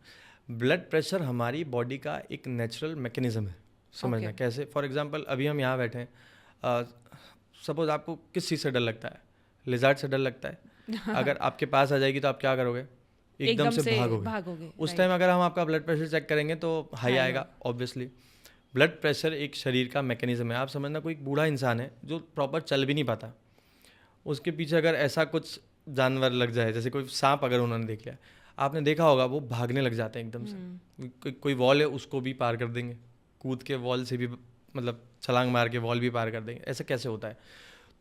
ब्लड प्रेशर हमारी बॉडी का एक नेचुरल मैकेनिज्म है, समझना कैसे। फॉर एग्जांपल अभी हम यहाँ बैठे हैं, सपोज आपको किस चीज़ से डर लगता है? लिजार्ड से डर लगता है। अगर आपके पास आ जाएगी तो आप क्या करोगे? एकदम से भागोगे। उस टाइम अगर हम आपका ब्लड प्रेशर चेक करेंगे तो हाई आएगा ऑब्वियसली। ब्लड प्रेशर एक शरीर का मैकेनिज्म है। आप समझना कोई बूढ़ा इंसान है जो प्रॉपर चल भी नहीं पाता, उसके पीछे अगर ऐसा कुछ जानवर लग जाए, जैसे कोई सांप अगर उन्होंने देख लिया, आपने देखा होगा वो भागने लग जाते हैं एकदम से। कोई वॉल है उसको भी पार कर देंगे, कूद के वॉल से भी, मतलब छलांग मार के वॉल भी पार कर देंगे। ऐसा कैसे होता है?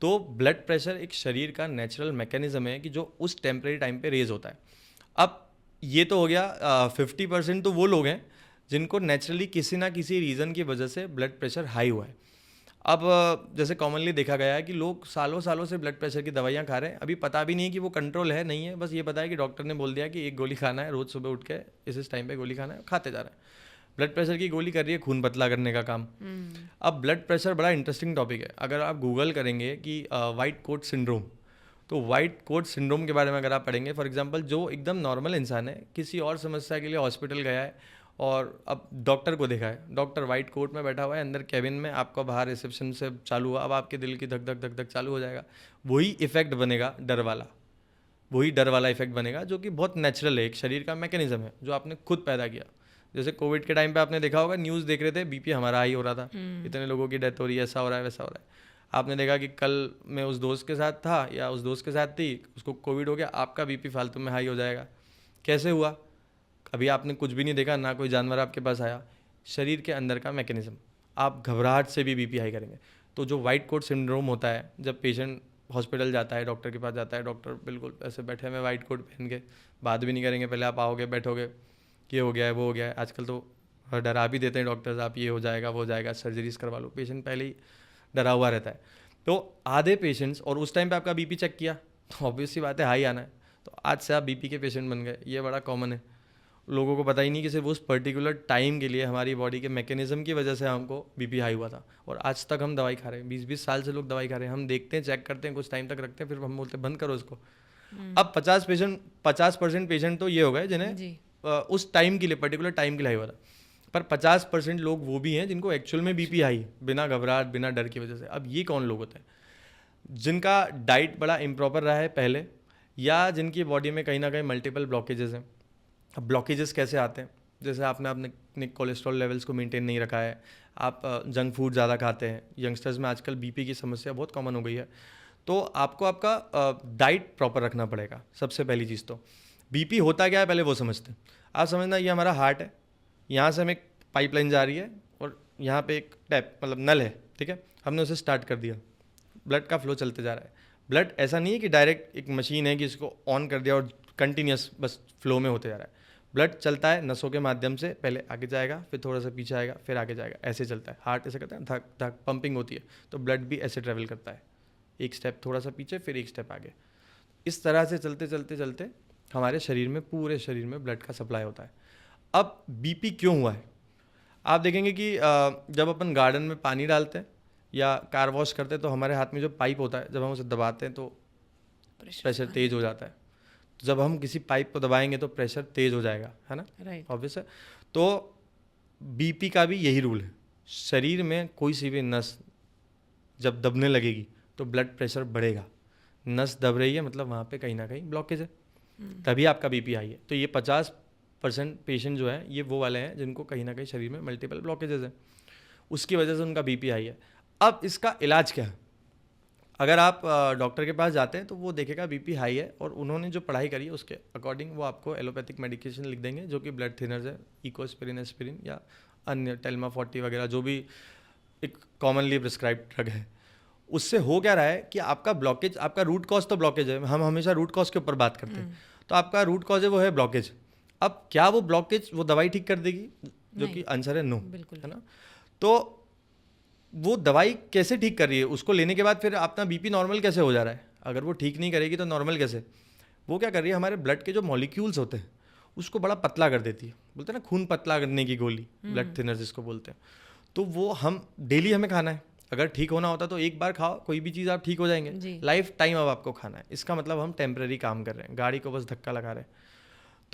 तो ब्लड प्रेशर एक शरीर का नेचुरल मैकेनिज्म है कि जो उस टेम्परेरी टाइम पे रेज होता है। अब ये तो हो गया 50% तो वो लोग हैं जिनको नेचुरली किसी ना किसी रीज़न की वजह से ब्लड प्रेशर हाई हुआ है। अब जैसे कॉमनली देखा गया है कि लोग सालों सालों से ब्लड प्रेशर की दवाइयाँ खा रहे हैं, अभी पता भी नहीं कि वो कंट्रोल है नहीं है, बस ये पता है कि डॉक्टर ने बोल दिया कि एक गोली खाना है, रोज़ सुबह उठ के इस टाइम पे गोली खाना है, खाते जा रहे हैं। ब्लड प्रेशर की गोली कर रही है खून पतला करने का काम। अब ब्लड प्रेशर बड़ा इंटरेस्टिंग टॉपिक है। अगर आप गूगल करेंगे कि वाइट कोट सिंड्रोम, तो वाइट कोट सिंड्रोम के बारे में अगर आप पढ़ेंगे, फॉर एग्जांपल जो एकदम नॉर्मल इंसान है, किसी और समस्या के लिए हॉस्पिटल गया है और अब डॉक्टर को देखा है, डॉक्टर वाइट कोट में बैठा हुआ है अंदर कैबिन में, आपका बाहर रिसेप्शन से चालू हुआ, अब आपके दिल की धक धक धक धक चालू हो जाएगा। वही इफेक्ट बनेगा डर वाला, वही डर वाला इफेक्ट बनेगा जो कि बहुत नेचुरल है, एक शरीर का मैकेनिज्म है जो आपने खुद पैदा किया। जैसे कोविड के टाइम पे आपने देखा होगा, न्यूज़ देख रहे थे, बीपी हमारा हाई हो रहा था, इतने लोगों की डेथ हो रही है, ऐसा हो रहा है वैसा हो रहा है। आपने देखा कि कल मैं उस दोस्त के साथ था या उस दोस्त के साथ थी, उसको कोविड हो गया, आपका बीपी फालतू में हाई हो जाएगा। कैसे हुआ? अभी आपने कुछ भी नहीं देखा, ना कोई जानवर आपके पास आया, शरीर के अंदर का मैकेनिज्म। आप घबराहट से भी बीपी हाई करेंगे। तो जो वाइट कोट सिंड्रोम होता है, जब पेशेंट हॉस्पिटल जाता है, डॉक्टर के पास जाता है, डॉक्टर बिल्कुल ऐसे बैठे हुए वाइट कोट पहन के, बात भी नहीं करेंगे, पहले आप आओगे, बैठोगे, ये हो गया है, वो हो गया है। आजकल तो डरा भी देते हैं डॉक्टर्स, आप ये हो जाएगा, वो हो जाएगा, सर्जरीज करवा लो, पेशेंट पहले ही डरा हुआ रहता है। तो आधे पेशेंट्स, और उस टाइम पे आपका बीपी चेक किया तो ऑब्वियस सी बात है हाई आना है, तो आज से आप बीपी के पेशेंट बन गए। ये बड़ा कॉमन है, लोगों को पता ही नहीं कि सिर्फ उस पर्टिकुलर टाइम के लिए हमारी बॉडी के मैकेनिज्म की वजह से हमको बीपी हाई हुआ था, और आज तक हम दवाई खा रहे हैं। 20-20 साल से लोग दवाई खा रहे हैं, हम देखते हैं, चेक करते हैं, कुछ टाइम तक रखते हैं, फिर हम बोलते हैं बंद करो इसको। अब 50% पेशेंट तो ये हो गए जिन्हें उस टाइम के लिए, पर्टिकुलर टाइम के लिए हाई हुआ था, पर 50% लोग वो भी हैं जिनको एक्चुअल में बीपी हाई, बिना घबराहट, बिना डर की वजह से। अब ये कौन लोग होते हैं? जिनका डाइट बड़ा इम्प्रॉपर रहा है पहले, या जिनकी बॉडी में कहीं ना कहीं मल्टीपल ब्लॉकेजेस हैं। अब ब्लॉकेजेस कैसे आते हैं? जैसे आपने अपने कोलेस्ट्रॉल लेवल्स को मेंटेन नहीं रखा है, आप जंक फूड ज़्यादा खाते हैं। यंगस्टर्स में आजकल बीपी की समस्या बहुत कॉमन हो गई है, तो आपको आपका डाइट प्रॉपर रखना पड़ेगा। सबसे पहली चीज़ तो बीपी होता क्या है पहले वो समझते हैं। आप समझना, ये हमारा हार्ट है, यहाँ से हमें एक पाइपलाइन जा रही है और यहाँ पे एक टैप, मतलब नल है, ठीक है, हमने उसे स्टार्ट कर दिया, ब्लड का फ्लो चलते जा रहा है। ब्लड ऐसा नहीं है कि डायरेक्ट एक मशीन है कि इसको ऑन कर दिया और कंटिन्यूस बस फ्लो में होते जा रहा है। ब्लड चलता है नसों के माध्यम से, पहले आगे जाएगा, फिर थोड़ा सा पीछे आएगा, फिर आगे जाएगा, ऐसे चलता है। हार्ट ऐसे करता है, धक धक पंपिंग होती है, तो ब्लड भी ऐसे ट्रेवल करता है, एक स्टेप थोड़ा सा पीछे, फिर एक स्टेप आगे। इस तरह से चलते चलते चलते हमारे शरीर में, पूरे शरीर में ब्लड का सप्लाई होता है। अब बीपी क्यों हुआ है? आप देखेंगे कि जब अपन गार्डन में पानी डालते हैं या कार वॉश करते हैं, तो हमारे हाथ में जो पाइप होता है, जब हम उसे दबाते हैं तो प्रेशर तेज हो जाता है। जब हम किसी पाइप को दबाएंगे तो प्रेशर तेज हो जाएगा, है ना, राइट। ऑब्वियस है। तो बीपी का भी यही रूल है। शरीर में कोई सी भी नस जब दबने लगेगी तो ब्लड प्रेशर बढ़ेगा। नस दब रही है मतलब वहाँ पे कहीं ना कहीं ब्लॉकेज है, तभी आपका बीपी हाई है। तो ये 50% पेशेंट जो है, ये वो वाले हैं जिनको कहीं ना कहीं शरीर में मल्टीपल ब्लॉकेजेस हैं, उसकी वजह से उनका बीपी हाई है। अब इसका इलाज क्या है? अगर आप डॉक्टर के पास जाते हैं तो वो देखेगा बीपी हाई है, और उन्होंने जो पढ़ाई करी है उसके अकॉर्डिंग वो आपको एलोपैथिक मेडिकेशन लिख देंगे, जो कि ब्लड थिनर्स है, इकोस्पिरिन, एस्पिरिन या अन्य टेल्मा 40 वगैरह, जो भी एक कॉमनली प्रिस्क्राइब्ड ड्रग है। उससे हो क्या रहा है कि आपका ब्लॉकेज, आपका रूट कॉज तो ब्लॉकेज है, हम हमेशा रूट कॉज के ऊपर बात करते हैं, तो आपका रूट कॉज है वो है ब्लॉकेज। अब क्या वो ब्लॉकेज वो दवाई ठीक कर देगी? जो कि आंसर है नो, बिल्कुल है ना। तो वो दवाई कैसे ठीक कर रही है? उसको लेने के बाद फिर अपना बीपी नॉर्मल कैसे हो जा रहा है? अगर वो ठीक नहीं करेगी तो नॉर्मल कैसे? वो क्या कर रही है, हमारे ब्लड के जो मॉलिक्यूल्स होते हैं उसको बड़ा पतला कर देती है। बोलते हैं ना खून पतला करने की गोली, ब्लड थिनर जिसको बोलते हैं। तो वो हम डेली हमें खाना है। अगर ठीक होना होता तो एक बार खाओ, कोई भी चीज़ आप ठीक हो जाएंगे। लाइफ टाइम अब आपको खाना है। इसका मतलब हम टेम्परेरी काम कर रहे हैं, गाड़ी को बस धक्का लगा रहे हैं।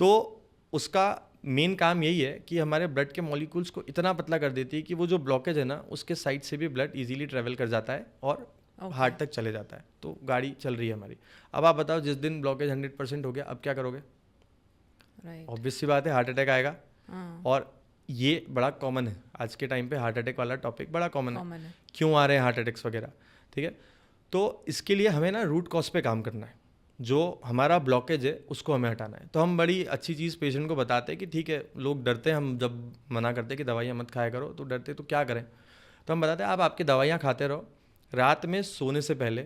तो उसका मेन काम यही है कि हमारे ब्लड के मॉलिक्यूल्स को इतना पतला कर देती है कि वो जो ब्लॉकेज है ना, उसके साइड से भी ब्लड इजीली ट्रेवल कर जाता है और हार्ट तक चले जाता है। तो गाड़ी चल रही है हमारी। अब आप बताओ, जिस दिन ब्लॉकेज 100% हो गया, अब क्या करोगे? ऑब्वियस सी बात है, हार्ट अटैक आएगा। और ये बड़ा कॉमन है आज के टाइम पे, हार्ट अटैक वाला टॉपिक बड़ा कॉमन है। क्यों आ रहे हैं हार्ट अटैक्स वगैरह? ठीक है, तो इसके लिए हमें ना रूट कॉज पे काम करना है। जो हमारा ब्लॉकेज है उसको हमें हटाना है। तो हम बड़ी अच्छी चीज़ पेशेंट को बताते हैं कि ठीक है, लोग डरते हैं, हम जब मना करते हैं कि दवाइयाँ मत खाया करो तो डरते, तो क्या करें? तो हम बताते हैं आप आपकी दवाइयाँ खाते रहो, रात में सोने से पहले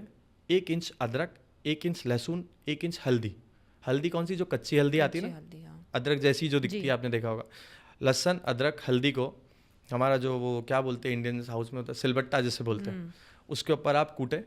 1 इंच अदरक, 1 इंच लहसुन, 1 इंच हल्दी हल्दी कौन सी, जो कच्ची हल्दी आती है अच्छी ना, हल्दी, हाँ। अदरक जैसी जो दिखती जी। है, आपने देखा होगा। लहसुन, अदरक, हल्दी को हमारा जो वो क्या बोलते हैं इंडियन हाउस में होता है, सिलबट्टा जिसे बोलते हैं, उसके ऊपर आप कूटे,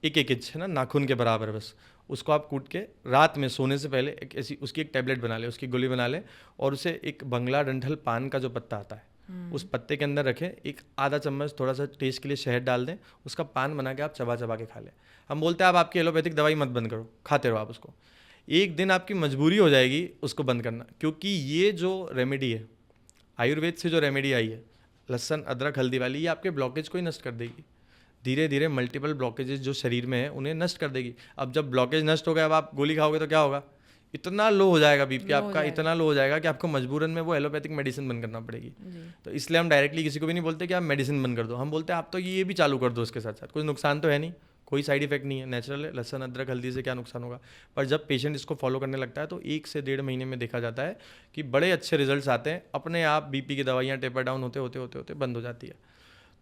एक एक इंच है ना, नाखून के बराबर बस, उसको आप कूट के रात में सोने से पहले एक ऐसी उसकी एक टैबलेट बना ले, उसकी गोली बना ले, और उसे एक बंगला डंठल पान का जो पत्ता आता है उस पत्ते के अंदर रखें, एक आधा चम्मच थोड़ा सा टेस्ट के लिए शहद डाल दें, उसका पान बना के आप चबा चबा के खा लें। हम बोलते हैं आप आपकी एलोपैथिक दवाई मत बंद करो, खाते रहो आप उसको, एक दिन आपकी मजबूरी हो जाएगी उसको बंद करना, क्योंकि ये जो रेमेडी है, आयुर्वेद से जो रेमेडी आई है लहसुन अदरक हल्दी वाली, ये आपके ब्लॉकेज को ही नष्ट कर देगी। धीरे धीरे मल्टीपल ब्लॉकेजेस जो शरीर में है उन्हें नष्ट कर देगी। अब जब ब्लॉकेज नष्ट हो गया, अब आप गोली खाओगे तो क्या होगा, इतना लो हो जाएगा बीपी लो हो आपका, जाएगा। इतना लो हो जाएगा कि आपको मजबूरन में वो एलोपैथिक मेडिसिन बंद करना पड़ेगी। जी। तो इसलिए हम डायरेक्टली किसी को भी नहीं बोलते कि आप मेडिसिन बंद कर दो, हम बोलते हैं आप तो ये भी चालू कर दो, उसके साथ साथ कुछ नुकसान तो है नहीं, कोई साइड इफेक्ट नहीं है, नेचुरल है, लहसुन अदरक हल्दी से क्या नुकसान होगा। पर जब पेशेंट इसको फॉलो करने लगता है तो 1 से 1.5 महीने में देखा जाता है कि बड़े अच्छे रिजल्ट्स आते हैं, अपने आप बीपी की दवाइयाँ टेपर डाउन होते होते होते होते बंद हो जाती है।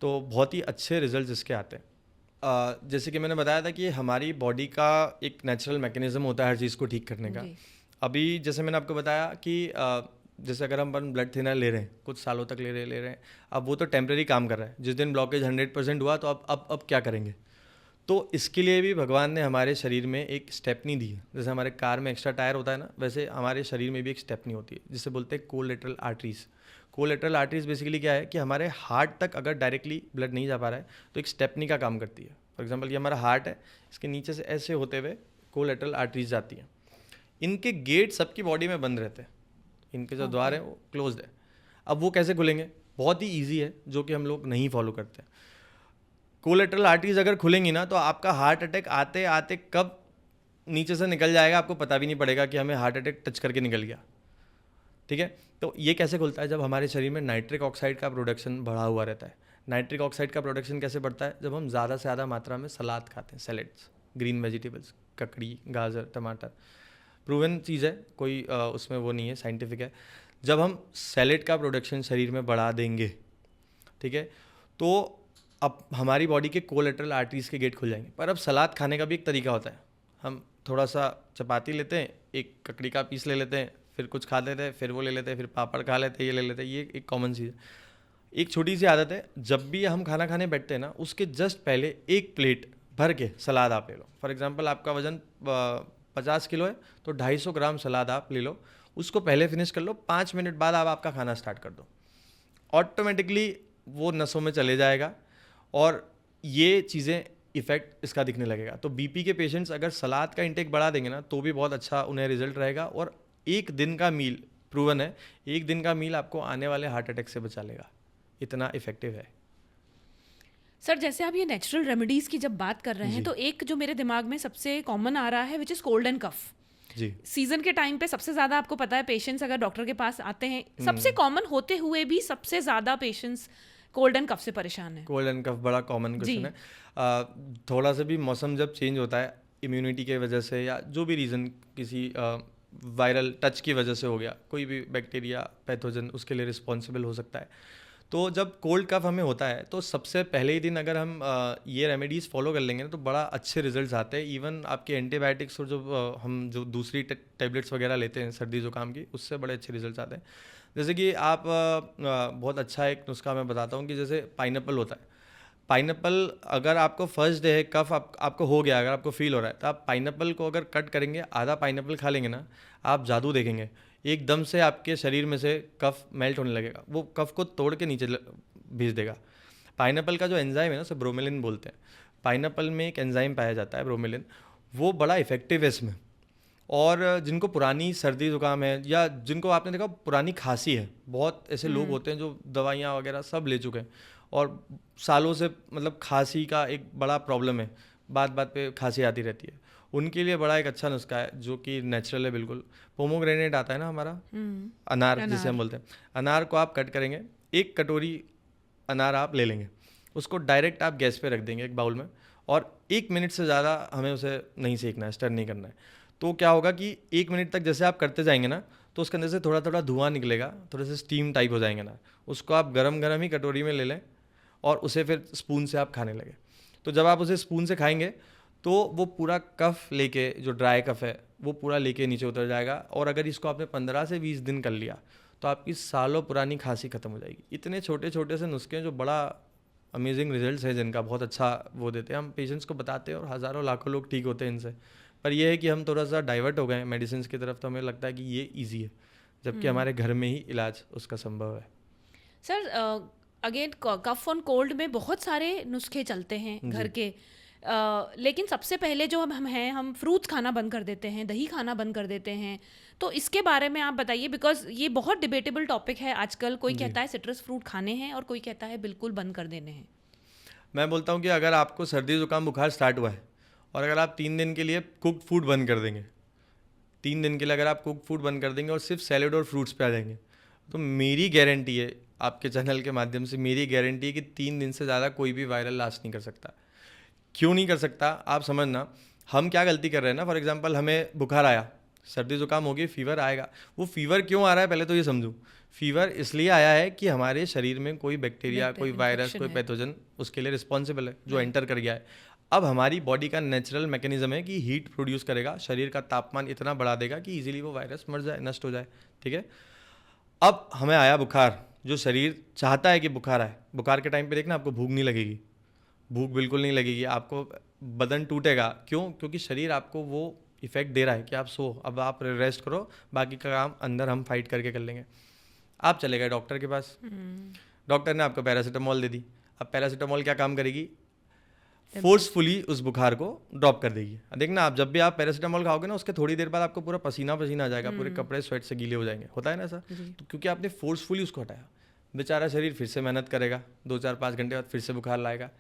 तो बहुत ही अच्छे रिजल्ट इसके आते हैं। जैसे कि मैंने बताया था कि हमारी बॉडी का एक नेचुरल मैकेनिज्म होता है हर चीज़ को ठीक करने का। जी। अभी जैसे मैंने आपको बताया कि जैसे अगर हम ब्लड थिनर ले रहे हैं, कुछ सालों तक ले रहे हैं, अब वो तो टेम्प्रेरी काम कर रहा है, जिस दिन ब्लॉकेज 100% हुआ तो अब क्या करेंगे। तो इसके लिए भी भगवान ने हमारे शरीर में एक स्टेपनी दी है। जैसे हमारे कार में एक्स्ट्रा टायर होता है ना, वैसे हमारे शरीर में भी एक स्टेपनी होती है जिसे बोलते हैं collateral arteries. Collateral arteries basically क्या है कि हमारे हार्ट तक अगर डायरेक्टली ब्लड नहीं जा पा रहा है तो एक स्टेपनी का काम करती है। फॉर एग्जाम्पल ये हमारा हार्ट है, इसके नीचे से ऐसे होते हुए कोलेटरल आर्टरीज जाती हैं। इनके गेट सबकी बॉडी में बंद रहते हैं, इनके जो द्वार हैं वो क्लोज्ड है। अब वो कैसे खुलेंगे, बहुत ही ईजी है, जो कि हम लोग नहीं फॉलो करते हैं। कोलेटरल आर्टरीज अगर खुलेंगी ना तो आपका हार्ट अटैक आते आते कब नीचे से निकल जाएगा आपको पता भी नहीं पड़ेगा कि हमें हार्ट अटैक टच करके निकल गया। ठीक है, तो ये कैसे खुलता है, जब हमारे शरीर में नाइट्रिक ऑक्साइड का प्रोडक्शन बढ़ा हुआ रहता है। नाइट्रिक ऑक्साइड का प्रोडक्शन कैसे बढ़ता है, जब हम ज़्यादा से ज़्यादा मात्रा में सलाद खाते हैं, सैलेड्स, ग्रीन वेजिटेबल्स, ककड़ी, गाजर, टमाटर। प्रूवन चीज़ है, कोई उसमें वो नहीं है, साइंटिफिक है। जब हम सैलेड का प्रोडक्शन शरीर में बढ़ा देंगे, ठीक है, तो अब हमारी बॉडी के कोलेटरल आर्टरीज के गेट खुल जाएंगे। पर अब सलाद खाने का भी एक तरीका होता है, हम थोड़ा सा चपाती लेते हैं, एक ककड़ी का पीस ले लेते हैं, फिर कुछ खा लेते हैं, फिर वो ले लेते हैं, फिर पापड़ खा लेते हैं, ये ले लेते हैं, ये एक कॉमन चीज़ है। एक छोटी सी आदत है, जब भी हम खाना खाने बैठते हैं ना, उसके जस्ट पहले एक प्लेट भर के सलाद आप ले लो। फॉर एग्जांपल आपका वजन 50 किलो है तो 250 ग्राम सलाद आप ले लो, उसको पहले फिनिश कर लो, 5 मिनट बाद आप आपका खाना स्टार्ट कर दो, ऑटोमेटिकली वो नसों में चले जाएगा और ये चीज़ें इफ़ेक्ट इसका दिखने लगेगा। तो बीपी के पेशेंट्स अगर सलाद का इंटेक बढ़ा देंगे ना तो भी बहुत अच्छा उन्हें रिजल्ट रहेगा। और एक दिन का मील, प्रूवन है, एक दिन का मील आपको आने वाले हार्ट अटैक से बचा लेगा, इतना इफेक्टिव है। सर, जैसे आप ये नेचुरल रेमेडीज की जब बात कर रहे हैं जी। तो एक जो मेरे दिमाग में सबसे कॉमन आ रहा है which is cold and cough. जी। सीजन के टाइम पे सबसे ज़्यादा आपको पता है पेशेंट्स अगर डॉक्टर के पास आते हैं, सबसे कॉमन होते हुए भी सबसे ज़्यादा पेशेंट्स कोल्ड एंड कफ से परेशान है। कोल्ड एंड कफ बड़ा कॉमन क्वेश्चन है। थोड़ा सा भी मौसम जब चेंज होता है इम्यूनिटी के वजह से या जो भी रीज़न, किसी वायरल टच की वजह से हो गया, कोई भी बैक्टीरिया पैथोजन उसके लिए रिस्पॉन्सिबल हो सकता है। तो जब कोल्ड कफ हमें होता है तो सबसे पहले ही दिन अगर हम ये रेमेडीज़ फॉलो कर लेंगे ना तो बड़ा अच्छे रिजल्ट्स आते हैं। इवन आपके एंटीबायोटिक्स और जो हम जो दूसरी टैबलेट्स वगैरह लेते हैं सर्दी जुकाम की, उससे बड़े अच्छे रिजल्ट्स आते हैं। जैसे कि आप बहुत अच्छा एक नुस्खा मैं बताता हूँ कि जैसे पाइनएप्पल होता है, पाइनएप्पल अगर आपको फर्स्ट डे है कफ आपको हो गया, अगर आपको फील हो रहा है तो आप पाइनएप्पल को अगर कट करेंगे, आधा पाइनएप्पल खा लेंगे ना, आप जादू देखेंगे, एकदम से आपके शरीर में से कफ मेल्ट होने लगेगा, वो कफ को तोड़ के नीचे भेज देगा। पाइनएप्पल का जो एंजाइम है ना, उसे ब्रोमेलिन बोलते हैं। पाइनएप्पल में एक एंजाइम पाया जाता है ब्रोमेलिन, वो बड़ा इफेक्टिव है इसमें। और जिनको पुरानी सर्दी जुकाम है या जिनको आपने देखा पुरानी खांसी है, बहुत ऐसे लोग होते हैं जो दवाइयाँ वगैरह सब ले चुके हैं और सालों से मतलब खांसी का एक बड़ा प्रॉब्लम है, बात बात पे खांसी आती रहती है, उनके लिए बड़ा एक अच्छा नुस्खा है जो कि नेचुरल है बिल्कुल। पोमोग्रेनेट आता है ना हमारा, अनार जिसे हम बोलते हैं, अनार को आप कट करेंगे, 1 कटोरी अनार आप ले लेंगे, उसको डायरेक्ट आप गैस पे रख देंगे एक बाउल में, और 1 मिनट से ज़्यादा हमें उसे नहीं सेकना है, स्टर नहीं करना है। तो क्या होगा कि 1 मिनट तक जैसे आप करते जाएंगे ना तो उसके अंदर से थोड़ा थोड़ा धुआं निकलेगा, थोड़े से स्टीम टाइप हो जाएंगे ना, उसको आप गरम गरम ही कटोरी में ले लें और उसे फिर स्पून से आप खाने लगे। तो जब आप उसे स्पून से खाएंगे तो वो पूरा कफ लेके, जो ड्राई कफ है वो पूरा लेके नीचे उतर जाएगा। और अगर इसको आपने 15 से 20 दिन कर लिया तो आपकी सालों पुरानी खांसी खत्म हो जाएगी। इतने छोटे छोटे से नुस्खे हैं जो बड़ा अमेजिंग रिजल्ट्स है जिनका, बहुत अच्छा वो देते हैं। हम पेशेंट्स को बताते हैं और हज़ारों लाखों लोग ठीक होते हैं इनसे। पर यह है कि हम थोड़ा सा डाइवर्ट हो गए हैं मेडिसिन की तरफ, तो हमें लगता है कि ये ईजी है, जबकि हमारे घर में ही इलाज उसका संभव है। Sir again cough on cold में बहुत सारे नुस्खे चलते हैं घर के, लेकिन सबसे पहले जो हम हैं, हम फ्रूट्स खाना बंद कर देते हैं, दही खाना बंद कर देते हैं। तो इसके बारे में आप बताइए, बिकॉज ये बहुत डिबेटेबल टॉपिक है आजकल। कोई कहता है सिट्रस फ्रूट खाने हैं और कोई कहता है बिल्कुल बंद कर देने हैं। मैं बोलता हूँ कि अगर आपको सर्दी जुकाम बुखार स्टार्ट हुआ है और अगर आप 3 दिन के लिए कुक्ड फूड बंद कर देंगे, 3 दिन के लिए अगर आप कुक्ड फूड बंद कर देंगे और सिर्फ सैलेड और फ्रूट्स पे आ जाएंगे, तो मेरी गारंटी है, आपके चैनल के माध्यम से मेरी गारंटी है कि 3 दिन से ज़्यादा कोई भी वायरल लास्ट नहीं कर सकता। क्यों नहीं कर सकता आप समझना, हम क्या गलती कर रहे हैं ना। फॉर एग्जांपल हमें बुखार आया, सर्दी जुकाम हो गई, फीवर आएगा। वो फीवर क्यों आ रहा है पहले तो ये समझूं। फीवर इसलिए आया है कि हमारे शरीर में कोई बैक्टीरिया, कोई वायरस, कोई पैथोजन उसके लिए रिस्पॉन्सिबल है, जो एंटर कर गया है। अब हमारी बॉडी का नेचुरल मैकेनिज्म है कि हीट प्रोड्यूस करेगा, शरीर का तापमान इतना बढ़ा देगा कि इजीली वो वायरस मर जाए, नष्ट हो जाए। ठीक है, अब हमें आया बुखार, जो शरीर चाहता है कि बुखार आए। बुखार के टाइम पे देखना आपको भूख नहीं लगेगी, भूख बिल्कुल नहीं लगेगी, आपको बदन टूटेगा। क्यों? क्योंकि शरीर आपको वो इफेक्ट दे रहा है कि आप सो, अब आप रेस्ट करो, बाकी का काम अंदर हम फाइट करके कर लेंगे। आप चले गए डॉक्टर के पास, डॉक्टर ने आपको पैरासीटामोल दे दी। अब पैरासीटामोल क्या काम करेगी? फोर्सफुली उस बुखार को ड्रॉप कर देगी। देखना आप जब भी आप पैरासीटामोल खाओगे ना, उसके थोड़ी देर बाद आपको पूरा पसीना पसीना आ जाएगा, पूरे कपड़े स्वेट से गीले हो जाएंगे। होता है ना ऐसा? तो क्योंकि आपने फोर्सफुली उसको हटाया। बेचारा शरीर फिर से मेहनत करेगा, 2-4-5 घंटे बाद फिर से बुखार लाएगा,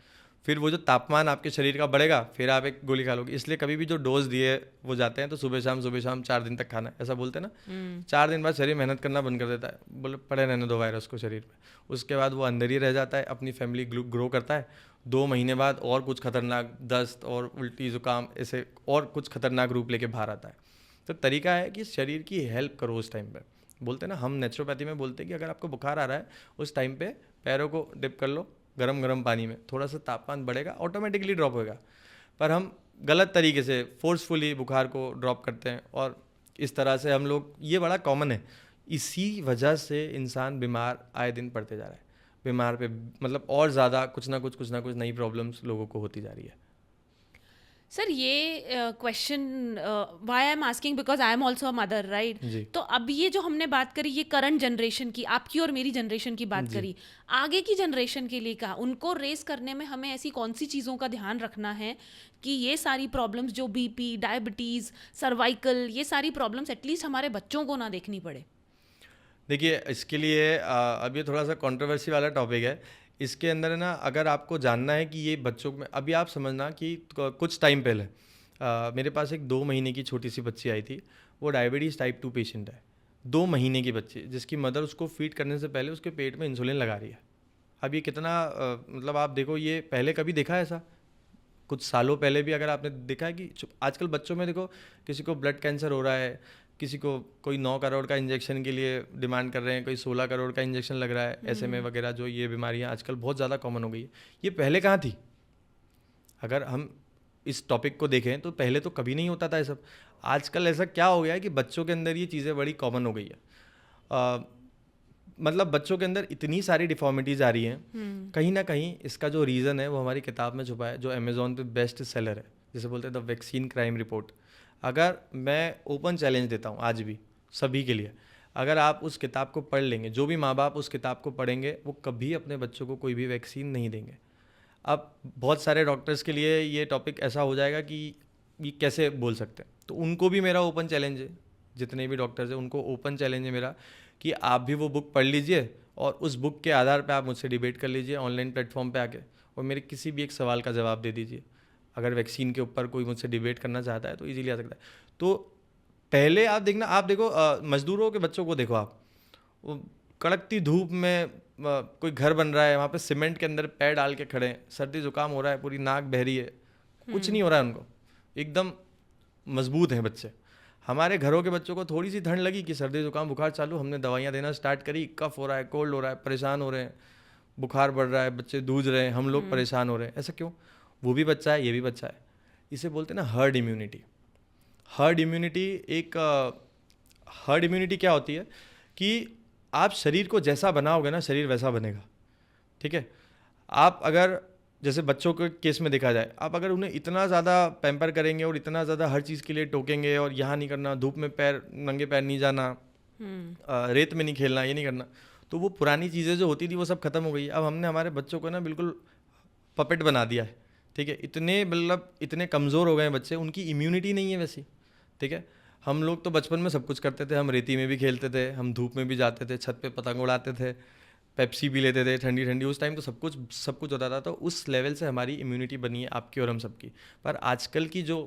फिर वो जो तापमान आपके शरीर का बढ़ेगा, फिर आप एक गोली खा लोगे। इसलिए कभी भी जो डोज दिए वो जाते हैं तो सुबह शाम 4 दिन तक खाना है, ऐसा बोलते हैं ना। 4 दिन बाद शरीर मेहनत करना बंद कर देता है, बोले पड़े रहने दो वायरस को शरीर में। उसके बाद वो अंदर ही रह जाता है, अपनी फैमिली ग्रो करता है। 2 महीने बाद और कुछ खतरनाक दस्त और उल्टी जुकाम ऐसे और कुछ खतरनाक रूप लेके बाहर आता है। तो तरीका है कि शरीर की हेल्प करो उस टाइम पे। बोलते हैं ना, हम नेचुरोपैथी में बोलते हैं कि अगर आपको बुखार आ रहा है उस टाइम पे पैरों को डिप कर लो गरम पानी में, थोड़ा सा तापमान बढ़ेगा, ऑटोमेटिकली ड्रॉप होगा। पर हम गलत तरीके से फोर्सफुली बुखार को ड्रॉप करते हैं और इस तरह से हम लोग, ये बड़ा कॉमन है। इसी वजह से इंसान बीमार आए दिन पड़ते जा रहा है। बीमार पे मतलब और ज़्यादा कुछ ना कुछ नई प्रॉब्लम्स लोगों को होती जा रही है। सर ये question why I am asking, because I am also a mother, right? तो अब ये जो हमने बात करी, ये करंट जनरेशन की, आपकी और मेरी जनरेशन की बात करी, आगे की जनरेशन के लिए कहा, उनको रेस करने में हमें ऐसी कौन सी चीज़ों का ध्यान रखना है कि ये सारी प्रॉब्लम्स, जो बीपी, डायबिटीज़, सर्वाइकल, ये सारी प्रॉब्लम्स एटलीस्ट हमारे बच्चों को ना देखनी पड़े? देखिए, इसके लिए अब ये थोड़ा सा कंट्रोवर्सी वाला टॉपिक है। इसके अंदर है ना, अगर आपको जानना है कि ये बच्चों में, अभी आप समझना कि कुछ टाइम पहले मेरे पास एक 2 महीने की छोटी सी बच्ची आई थी। वो डायबिटीज़ टाइप 2 पेशेंट है, 2 महीने की बच्ची, जिसकी मदर उसको फीड करने से पहले उसके पेट में इंसुलिन लगा रही है। अब ये कितना मतलब आप देखो, ये पहले कभी देखा है ऐसा? कुछ सालों पहले भी अगर आपने देखा है कि आजकल बच्चों में देखो, किसी को ब्लड कैंसर हो रहा है, किसी को कोई 9 करोड़ का इंजेक्शन के लिए डिमांड कर रहे हैं, कोई 16 करोड़ का इंजेक्शन लग रहा है, SMA वगैरह, जो ये बीमारियां आजकल बहुत ज़्यादा कॉमन हो गई है। ये पहले कहाँ थी? अगर हम इस टॉपिक को देखें तो पहले तो कभी नहीं होता था ये सब। आजकल ऐसा क्या हो गया है कि बच्चों के अंदर ये चीज़ें बड़ी कॉमन हो गई है। मतलब बच्चों के अंदर इतनी सारी डिफॉर्मिटीज़ आ रही हैं। कहीं ना कहीं इसका जो रीज़न है वो हमारी किताब में छुपा है, जो अमेज़ॉन पे बेस्ट सेलर है, जिसे बोलते हैं द वैक्सीन क्राइम रिपोर्ट। अगर मैं ओपन चैलेंज देता हूँ आज भी सभी के लिए, अगर आप उस किताब को पढ़ लेंगे, जो भी माँ बाप उस किताब को पढ़ेंगे, वो कभी अपने बच्चों को कोई भी वैक्सीन नहीं देंगे। अब बहुत सारे डॉक्टर्स के लिए ये टॉपिक ऐसा हो जाएगा कि ये कैसे बोल सकते हैं, तो उनको भी मेरा ओपन चैलेंज है, जितने भी डॉक्टर्स हैं उनको ओपन चैलेंज है मेरा कि आप भी वो बुक पढ़ लीजिए और उस बुक के आधार पे आप मुझसे डिबेट कर लीजिए ऑनलाइन प्लेटफॉर्म पे आके, और मेरे किसी भी एक सवाल का जवाब दे दीजिए। अगर वैक्सीन के ऊपर कोई मुझसे डिबेट करना चाहता है तो इजीली आ सकता है। तो पहले आप देखना, आप देखो मजदूरों के बच्चों को देखो, आप वो कड़कती धूप में कोई घर बन रहा है, वहाँ पे सीमेंट के अंदर पैर डाल के खड़े हैं, सर्दी जुकाम हो रहा है, पूरी नाक बह रही है, कुछ नहीं हो रहा है उनको, एकदम मजबूत हैं बच्चे। हमारे घरों के बच्चों को थोड़ी सी ठंड लगी कि सर्दी जुकाम बुखार चालू, हमने दवाइयाँ देना स्टार्ट करी, कफ हो रहा है, कोल्ड हो रहा है, परेशान हो रहे हैं, बुखार बढ़ रहा है, बच्चे जूझ रहे हैं, हम लोग परेशान हो रहे हैं। ऐसा क्यों? वो भी बच्चा है, ये भी बच्चा है। इसे बोलते हैं ना हर्ड इम्यूनिटी। हर्ड इम्यूनिटी एक हर्ड इम्यूनिटी क्या होती है कि आप शरीर को जैसा बनाओगे ना, शरीर वैसा बनेगा। ठीक है, आप अगर जैसे बच्चों के केस में देखा जाए, आप अगर उन्हें इतना ज़्यादा पैम्पर करेंगे और इतना ज़्यादा हर चीज़ के लिए टोकेंगे और यहाँ नहीं करना, धूप में पैर नंगे पैर नहीं जाना, रेत में नहीं खेलना, ये नहीं करना, तो वो पुरानी चीज़ें जो होती थी वो सब खत्म हो गई। अब हमने हमारे बच्चों को ना बिल्कुल पपेट बना दिया है। ठीक है, इतने मतलब इतने कमज़ोर हो गए हैं बच्चे, उनकी इम्यूनिटी नहीं है वैसी। ठीक है, हम लोग तो बचपन में सब कुछ करते थे, हम रेती में भी खेलते थे, हम धूप में भी जाते थे, छत पे पतंग उड़ाते थे, पेप्सी पी लेते थे ठंडी ठंडी। उस टाइम तो सब कुछ होता था। तो उस लेवल से हमारी इम्यूनिटी बनी है, आपकी और हम सबकी। पर आजकल की जो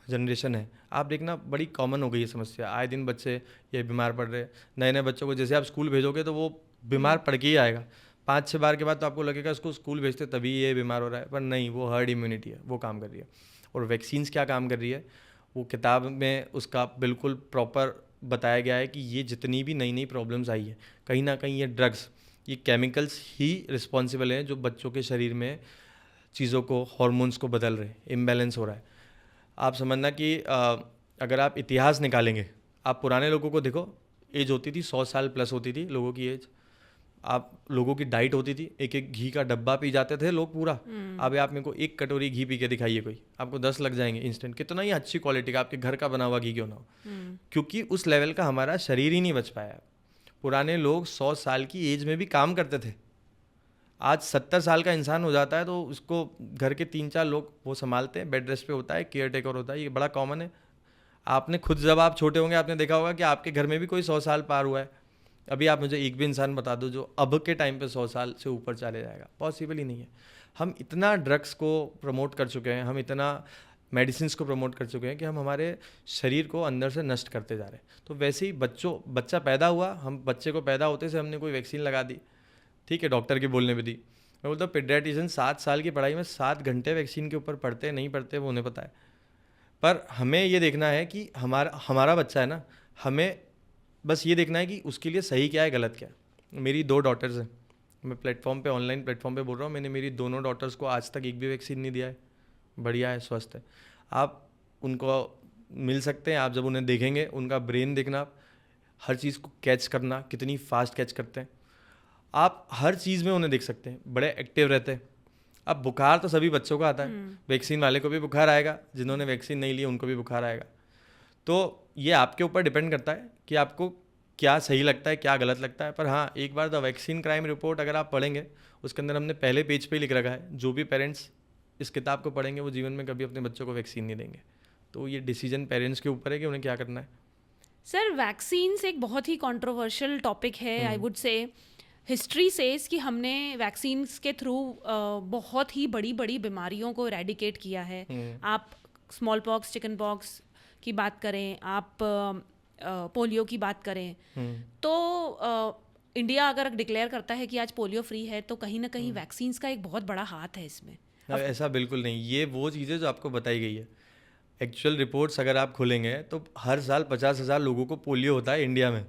जनरेशन है, आप देखना बड़ी कॉमन हो गई है समस्या। आए दिन बच्चे ये बीमार पड़ रहे हैं। नए नए बच्चों को जैसे आप स्कूल भेजोगे तो वो बीमार पड़ के ही आएगा। 5-6 बार के बाद तो आपको लगेगा इसको स्कूल भेजते तभी ये बीमार हो रहा है, पर नहीं, वो हर्ड इम्यूनिटी है, वो काम कर रही है। और वैक्सीन्स क्या काम कर रही है, वो किताब में उसका बिल्कुल प्रॉपर बताया गया है कि ये जितनी भी नई नई प्रॉब्लम्स आई है, कहीं ना कहीं ये ड्रग्स, ये केमिकल्स ही रिस्पॉन्सिबल हैं जो बच्चों के शरीर में चीज़ों को, हार्मोन्स को बदल रहे हैं, इम्बैलेंस हो रहा है। आप समझना कि अगर आप इतिहास निकालेंगे, आप पुराने लोगों को देखो, एज होती थी 100 साल प्लस होती थी लोगों की एज। आप लोगों की डाइट होती थी, एक एक घी का डब्बा पी जाते थे लोग पूरा। अब आप मेरे को 1 कटोरी घी पी के दिखाइए कोई, आपको 10 लग जाएंगे इंस्टेंट, कितना ही अच्छी क्वालिटी का आपके घर का बना हुआ घी क्यों ना हो। क्योंकि उस लेवल का हमारा शरीर ही नहीं बच पाया। पुराने लोग 100 साल की एज में भी काम करते थे। आज 70 साल का इंसान हो जाता है तो उसको घर के 3-4 लोग वो संभालते हैं, बेड रेस्ट पे होता है, केयर टेकर होता है, ये बड़ा कॉमन है। आपने खुद, जब आप छोटे होंगे, आपने देखा होगा कि आपके घर में भी कोई 100 साल पार हुआ है। अभी आप मुझे एक भी इंसान बता दो जो अब के टाइम पे 100 साल से ऊपर चले जाएगा, पॉसिबल ही नहीं है। हम इतना ड्रग्स को प्रमोट कर चुके हैं, हम इतना मेडिसिन को प्रमोट कर चुके हैं कि हम हमारे शरीर को अंदर से नष्ट करते जा रहे हैं। तो वैसे ही बच्चा पैदा हुआ, हम बच्चे को पैदा होते से हमने कोई वैक्सीन लगा दी, ठीक है, डॉक्टर के बोलने पे दी। मैं बोलता हूँ पेडियाट्रिशियन 7 साल की पढ़ाई में 7 घंटे वैक्सीन के ऊपर पढ़ते नहीं पढ़ते वो उन्हें पता है। पर हमें ये देखना है कि हमारा बच्चा है ना, हमें बस ये देखना है कि उसके लिए सही क्या है, गलत क्या है। मेरी 2 डॉटर्स हैं, मैं प्लेटफॉर्म पे, ऑनलाइन प्लेटफॉर्म पे बोल रहा हूँ, मैंने मेरी दोनों डॉटर्स को आज तक एक भी वैक्सीन नहीं दिया है। बढ़िया है, स्वस्थ है। आप उनको मिल सकते हैं, आप जब उन्हें देखेंगे, उनका ब्रेन देखना, आप हर चीज़ को कैच करना, कितनी फास्ट कैच करते हैं, आप हर चीज़ में उन्हें देख सकते हैं, बड़े एक्टिव रहते हैं। अब बुखार तो सभी बच्चों को आता है, वैक्सीन वाले को भी बुखार आएगा, जिन्होंने वैक्सीन नहीं ली उनको भी बुखार आएगा। तो ये आपके ऊपर डिपेंड करता है कि आपको क्या सही लगता है, क्या गलत लगता है। पर हाँ, एक बार द वैक्सीन क्राइम रिपोर्ट अगर आप पढ़ेंगे, उसके अंदर हमने पहले पेज पे लिख रखा है, जो भी पेरेंट्स इस किताब को पढ़ेंगे वो जीवन में कभी अपने बच्चों को वैक्सीन नहीं देंगे। तो ये डिसीजन पेरेंट्स के ऊपर है कि उन्हें क्या करना है। सर, वैक्सीन्स एक बहुत ही कंट्रोवर्शियल टॉपिक है। I would say history says कि हमने वैक्सीन्स के थ्रू बहुत ही बड़ी बड़ी बीमारियों को एरेडिकेट किया है। आप स्मॉल पॉक्स, चिकन पॉक्स की बात करें, आप पोलियो की बात करें, तो इंडिया अगर डिक्लेयर करता है कि आज पोलियो फ्री है, तो कहीं ना कहीं वैक्सीन्स का एक बहुत बड़ा हाथ है इसमें। ऐसा बिल्कुल नहीं, ये वो चीज़ें जो आपको बताई गई है, एक्चुअल रिपोर्ट्स अगर आप खोलेंगे तो हर साल 50,000 लोगों को पोलियो होता है इंडिया में।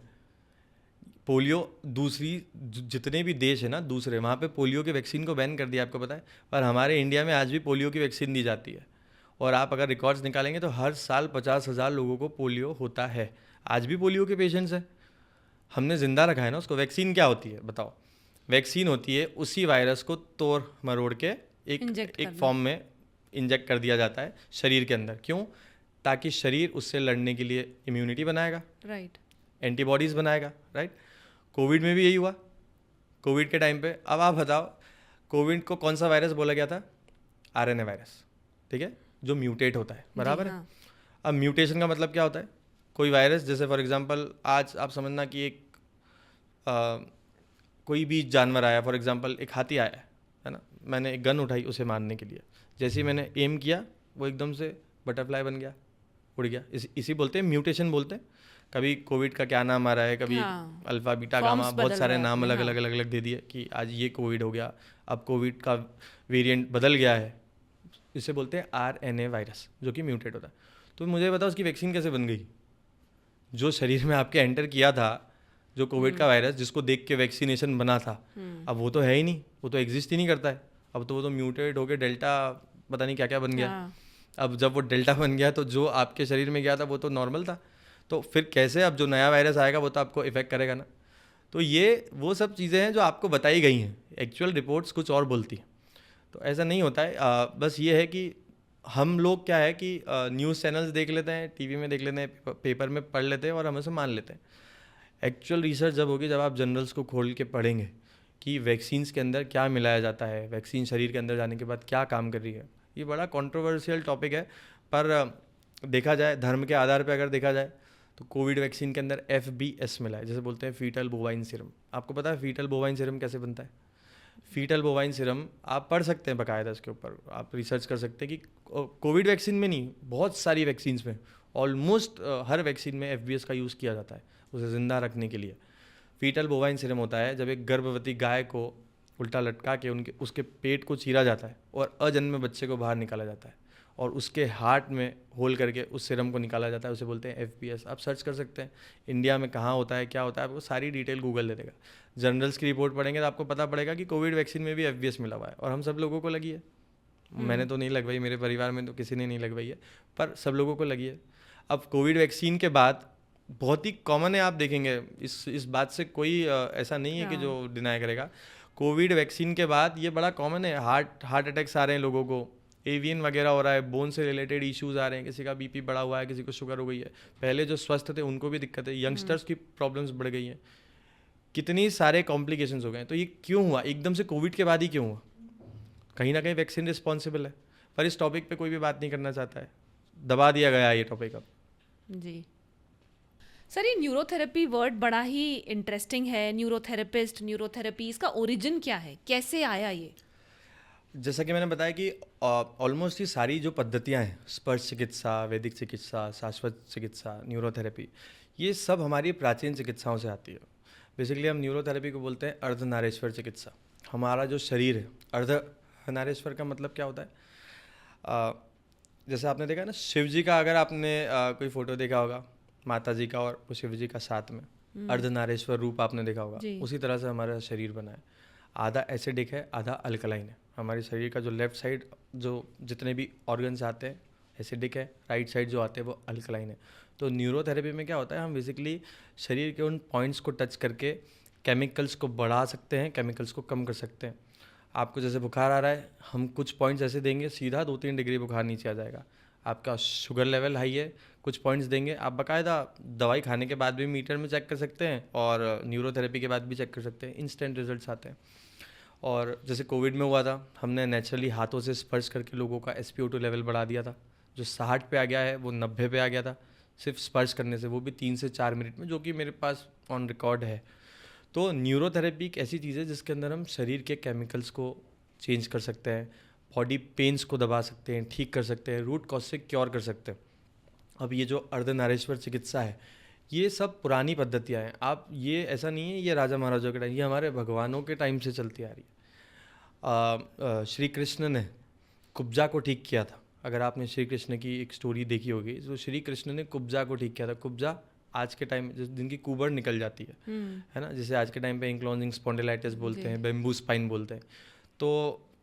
पोलियो दूसरी जितने भी देश है ना, दूसरे, वहाँ पे पोलियो के वैक्सीन को बैन कर दिया, आपको पता है। पर हमारे इंडिया में आज भी पोलियो की वैक्सीन दी जाती है। और आप अगर रिकॉर्ड्स निकालेंगे तो हर साल 50,000 लोगों को पोलियो होता है। आज भी पोलियो के पेशेंट्स हैं, हमने ज़िंदा रखा है ना उसको। वैक्सीन क्या होती है बताओ? वैक्सीन होती है उसी वायरस को तोड़ मरोड़ के एक फॉर्म में इंजेक्ट कर दिया जाता है शरीर के अंदर। क्यों? ताकि शरीर उससे लड़ने के लिए इम्यूनिटी बनाएगा, राइट, एंटीबॉडीज़ बनाएगा, राइट। कोविड में भी यही हुआ, कोविड के टाइम पे। अब आप बताओ, कोविड को कौन सा वायरस बोला गया था? आरएनए वायरस, ठीक है, जो म्यूटेट होता है, बराबर है। अब म्यूटेशन का मतलब क्या होता है? कोई वायरस, जैसे फॉर एग्जांपल आज आप समझना कि एक कोई भी जानवर आया, फॉर एग्जांपल एक हाथी आया है ना, मैंने एक गन उठाई उसे मारने के लिए, जैसे ही मैंने एम किया वो एकदम से बटरफ्लाई बन गया, उड़ गया। इसी बोलते हैं म्यूटेशन बोलते हैं। कभी कोविड का क्या नाम आ रहा है, कभी अल्फा बीटा गामा, बहुत सारे नाम अलग अलग दे दिए कि आज ये कोविड हो गया, अब कोविड का वेरिएंट बदल गया है। इसे बोलते हैं आरएनए वायरस, जो कि म्यूटेट होता है। तो मुझे बताओ उसकी वैक्सीन कैसे बन गई? जो शरीर में आपके एंटर किया था, जो कोविड का वायरस, जिसको देख के वैक्सीनेशन बना था, अब वो तो है ही नहीं, वो तो एग्जिस्ट ही नहीं करता है। अब तो वो तो म्यूटेट होकर डेल्टा पता नहीं क्या क्या बन गया। अब जब वो डेल्टा बन गया तो जो आपके शरीर में गया था वो तो नॉर्मल था, तो फिर कैसे अब जो नया वायरस आएगा वो तो आपको इफेक्ट करेगा ना। तो ये वो सब चीज़ें हैं जो आपको बताई गई हैं, एक्चुअल रिपोर्ट्स कुछ और बोलती हैं। तो ऐसा नहीं होता है। बस ये है कि हम लोग क्या है कि न्यूज़ चैनल्स देख लेते हैं, टीवी में देख लेते हैं, पेपर में पढ़ लेते हैं और हम उसे मान लेते हैं। एक्चुअल रिसर्च जब होगी, जब आप जर्नल्स को खोल के पढ़ेंगे कि वैक्सीन्स के अंदर क्या मिलाया जाता है, वैक्सीन शरीर के अंदर जाने के बाद क्या काम कर रही है। ये बड़ा कंट्रोवर्शियल टॉपिक है, पर देखा जाए धर्म के आधार पर अगर देखा जाए तो कोविड वैक्सीन के अंदर FBS मिला है, जैसे बोलते हैं फीटल बोवाइन सीरम। आपको पता है फीटल बोवाइन सीरम कैसे बनता है? फीटल बोवाइन सीरम आप पढ़ सकते हैं बकायदा, इसके ऊपर आप रिसर्च कर सकते हैं कि कोविड वैक्सीन में नहीं, बहुत सारी वैक्सीन्स में, ऑलमोस्ट हर वैक्सीन में FBS का यूज़ किया जाता है उसे ज़िंदा रखने के लिए। फीटल बोवाइन सीरम होता है जब एक गर्भवती गाय को उल्टा लटका के उसके पेट को चीरा जाता है और अजन्मे बच्चे को बाहर निकाला जाता है और उसके हार्ट में होल करके उस सीरम को निकाला जाता है, उसे बोलते हैं FBS। आप सर्च कर सकते हैं इंडिया में कहाँ होता है, क्या होता है, आपको सारी डिटेल गूगल दे देगा। जर्नल्स की रिपोर्ट पढ़ेंगे तो आपको पता पड़ेगा कि कोविड वैक्सीन में भी FBS मिला हुआ है और हम सब लोगों को लगी है। मैंने तो नहीं लगवाई, मेरे परिवार में तो किसी ने नहीं लगवाई है, पर सब लोगों को लगी है। अब कोविड वैक्सीन के बाद बहुत ही कॉमन है, आप देखेंगे इस बात से कोई ऐसा नहीं है कि जो डिनाई करेगा। कोविड वैक्सीन के बाद ये बड़ा कॉमन है, हार्ट अटैक्स आ रहे हैं लोगों को, एवियन वगैरह हो रहा है, बोन से रिलेटेड इश्यूज आ रहे हैं, किसी का BP बढ़ा हुआ है, किसी को शुगर हो गई है। पहले जो स्वस्थ थे उनको भी दिक्कत है, यंगस्टर्स की प्रॉब्लम्स बढ़ गई हैं, कितनी सारे कॉम्प्लिकेशंस हो गए हैं। तो ये क्यों हुआ, एकदम से कोविड के बाद ही क्यों हुआ? कहीं ना कहीं वैक्सीन रिस्पॉन्सिबल है, पर इस टॉपिक पे कोई भी बात नहीं करना चाहता है, दबा दिया गया है ये टॉपिक अब। जी सर, ये न्यूरोथेरेपी वर्ड बड़ा ही इंटरेस्टिंग है। न्यूरोथेरेपिस्ट, न्यूरोथेरेपी, इसका ओरिजिन क्या है, कैसे आया ये? जैसा कि मैंने बताया कि ऑलमोस्ट ये सारी जो पद्धतियाँ हैं, स्पर्श चिकित्सा, वैदिक चिकित्सा, शाश्वत चिकित्सा, न्यूरोथेरेपी, ये सब हमारी प्राचीन चिकित्साओं से आती है। बेसिकली हम न्यूरोथेरेपी को बोलते हैं अर्धनारेश्वर चिकित्सा। हमारा जो शरीर है, अर्धनारेश्वर का मतलब क्या होता है? जैसे आपने देखा ना शिव जी का, अगर आपने कोई फोटो देखा होगा माता जी का और शिव जी का साथ में अर्धनारेश्वर रूप आपने देखा होगा, उसी तरह से हमारा शरीर बना है। आधा एसिडिक है, आधा अल्कलाइन है। हमारे शरीर का जो लेफ्ट साइड जो जितने भी ऑर्गन्स आते हैं एसिडिक है, राइट साइड जो आते हैं वो अल्कलाइन है। तो न्यूरोथेरेपी में क्या होता है, हम बेसिकली शरीर के उन पॉइंट्स को टच करके केमिकल्स को बढ़ा सकते हैं, केमिकल्स को कम कर सकते हैं। आपको जैसे बुखार आ रहा है, हम कुछ पॉइंट्स ऐसे देंगे, सीधा 2-3 डिग्री बुखार नीचे आ जाएगा। आपका शुगर लेवल हाई है, कुछ पॉइंट्स देंगे, आप बाकायदा दवाई खाने के बाद भी मीटर में चेक कर सकते हैं और न्यूरोथेरेपी के बाद भी चेक कर सकते हैं, इंस्टेंट रिजल्ट्स आते हैं। और जैसे कोविड में हुआ था, हमने नेचुरली हाथों से स्पर्श करके लोगों का SpO2 लेवल बढ़ा दिया था। जो 60 पे आ गया है वो 90 पे आ गया था, सिर्फ स्पर्श करने से, वो भी 3 से 4 मिनट में, जो कि मेरे पास ऑन रिकॉर्ड है। तो न्यूरोथेरेपी एक ऐसी चीज़ है जिसके अंदर हम शरीर के केमिकल्स को चेंज कर सकते हैं, बॉडी पेन्स को दबा सकते हैं, ठीक कर सकते हैं, रूट कॉज से क्योर कर सकते हैं। अब ये जो अर्धनारेश्वर चिकित्सा है, ये सब पुरानी पद्धतियाँ हैं। आप ये ऐसा नहीं है ये राजा महाराजाओं के टाइम, ये हमारे भगवानों के टाइम से चलती आ रही है। श्री कृष्ण ने कुब्जा को ठीक किया था। अगर आपने श्री कृष्ण की एक स्टोरी देखी होगी, तो श्री कृष्ण ने कुब्जा को ठीक किया था। कुब्जा आज के टाइम जिनकी कुबड़ निकल जाती है ना, जिसे आज के टाइम पे एंक्लोजिंग स्पॉन्डिलाइटिस बोलते हैं, बेम्बू स्पाइन बोलते हैं। तो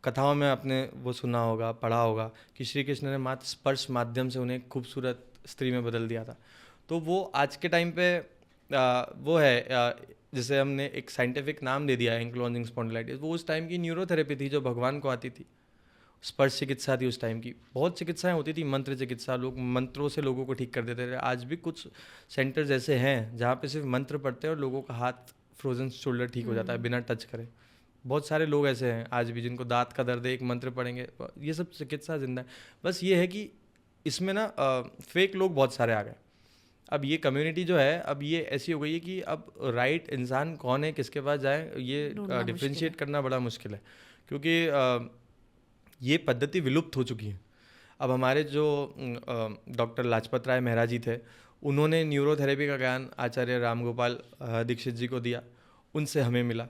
कथाओं में आपने वो सुना होगा, पढ़ा होगा कि श्री कृष्ण ने मात्र स्पर्श माध्यम से उन्हें खूबसूरत स्त्री में बदल दिया था। तो वो आज के टाइम पे वो है, जिसे हमने एक साइंटिफिक नाम दे दिया है एंक्लोजिंग स्पॉन्डिलाइटिस। वो उस टाइम की न्यूरोथेरेपी थी जो भगवान को आती थी, स्पर्श चिकित्सा थी उस टाइम की। बहुत चिकित्साएं होती थी, मंत्र चिकित्सा, लोग मंत्रों से लोगों को ठीक कर देते थे। आज भी कुछ सेंटर्स ऐसे हैं जहाँ पे सिर्फ मंत्र पढ़ते हैं और लोगों का हाथ फ्रोजन शोल्डर ठीक हो जाता है बिना टच करे। बहुत सारे लोग ऐसे हैं आज भी जिनको दांत का दर्द है, एक मंत्र पढ़ेंगे, ये सब चिकित्सा जिंदा है। बस ये है कि इसमें ना फेक लोग बहुत सारे आ गए। अब ये कम्युनिटी जो है, अब ये ऐसी हो गई है कि अब राइट इंसान कौन है, किसके पास जाए, ये डिफ्रेंशिएट करना बड़ा मुश्किल है, क्योंकि ये पद्धति विलुप्त हो चुकी है। अब हमारे जो डॉक्टर लाजपत राय मेहरा जी थे, उन्होंने न्यूरोथेरेपी का ज्ञान आचार्य रामगोपाल दीक्षित जी को दिया, उनसे हमें मिला।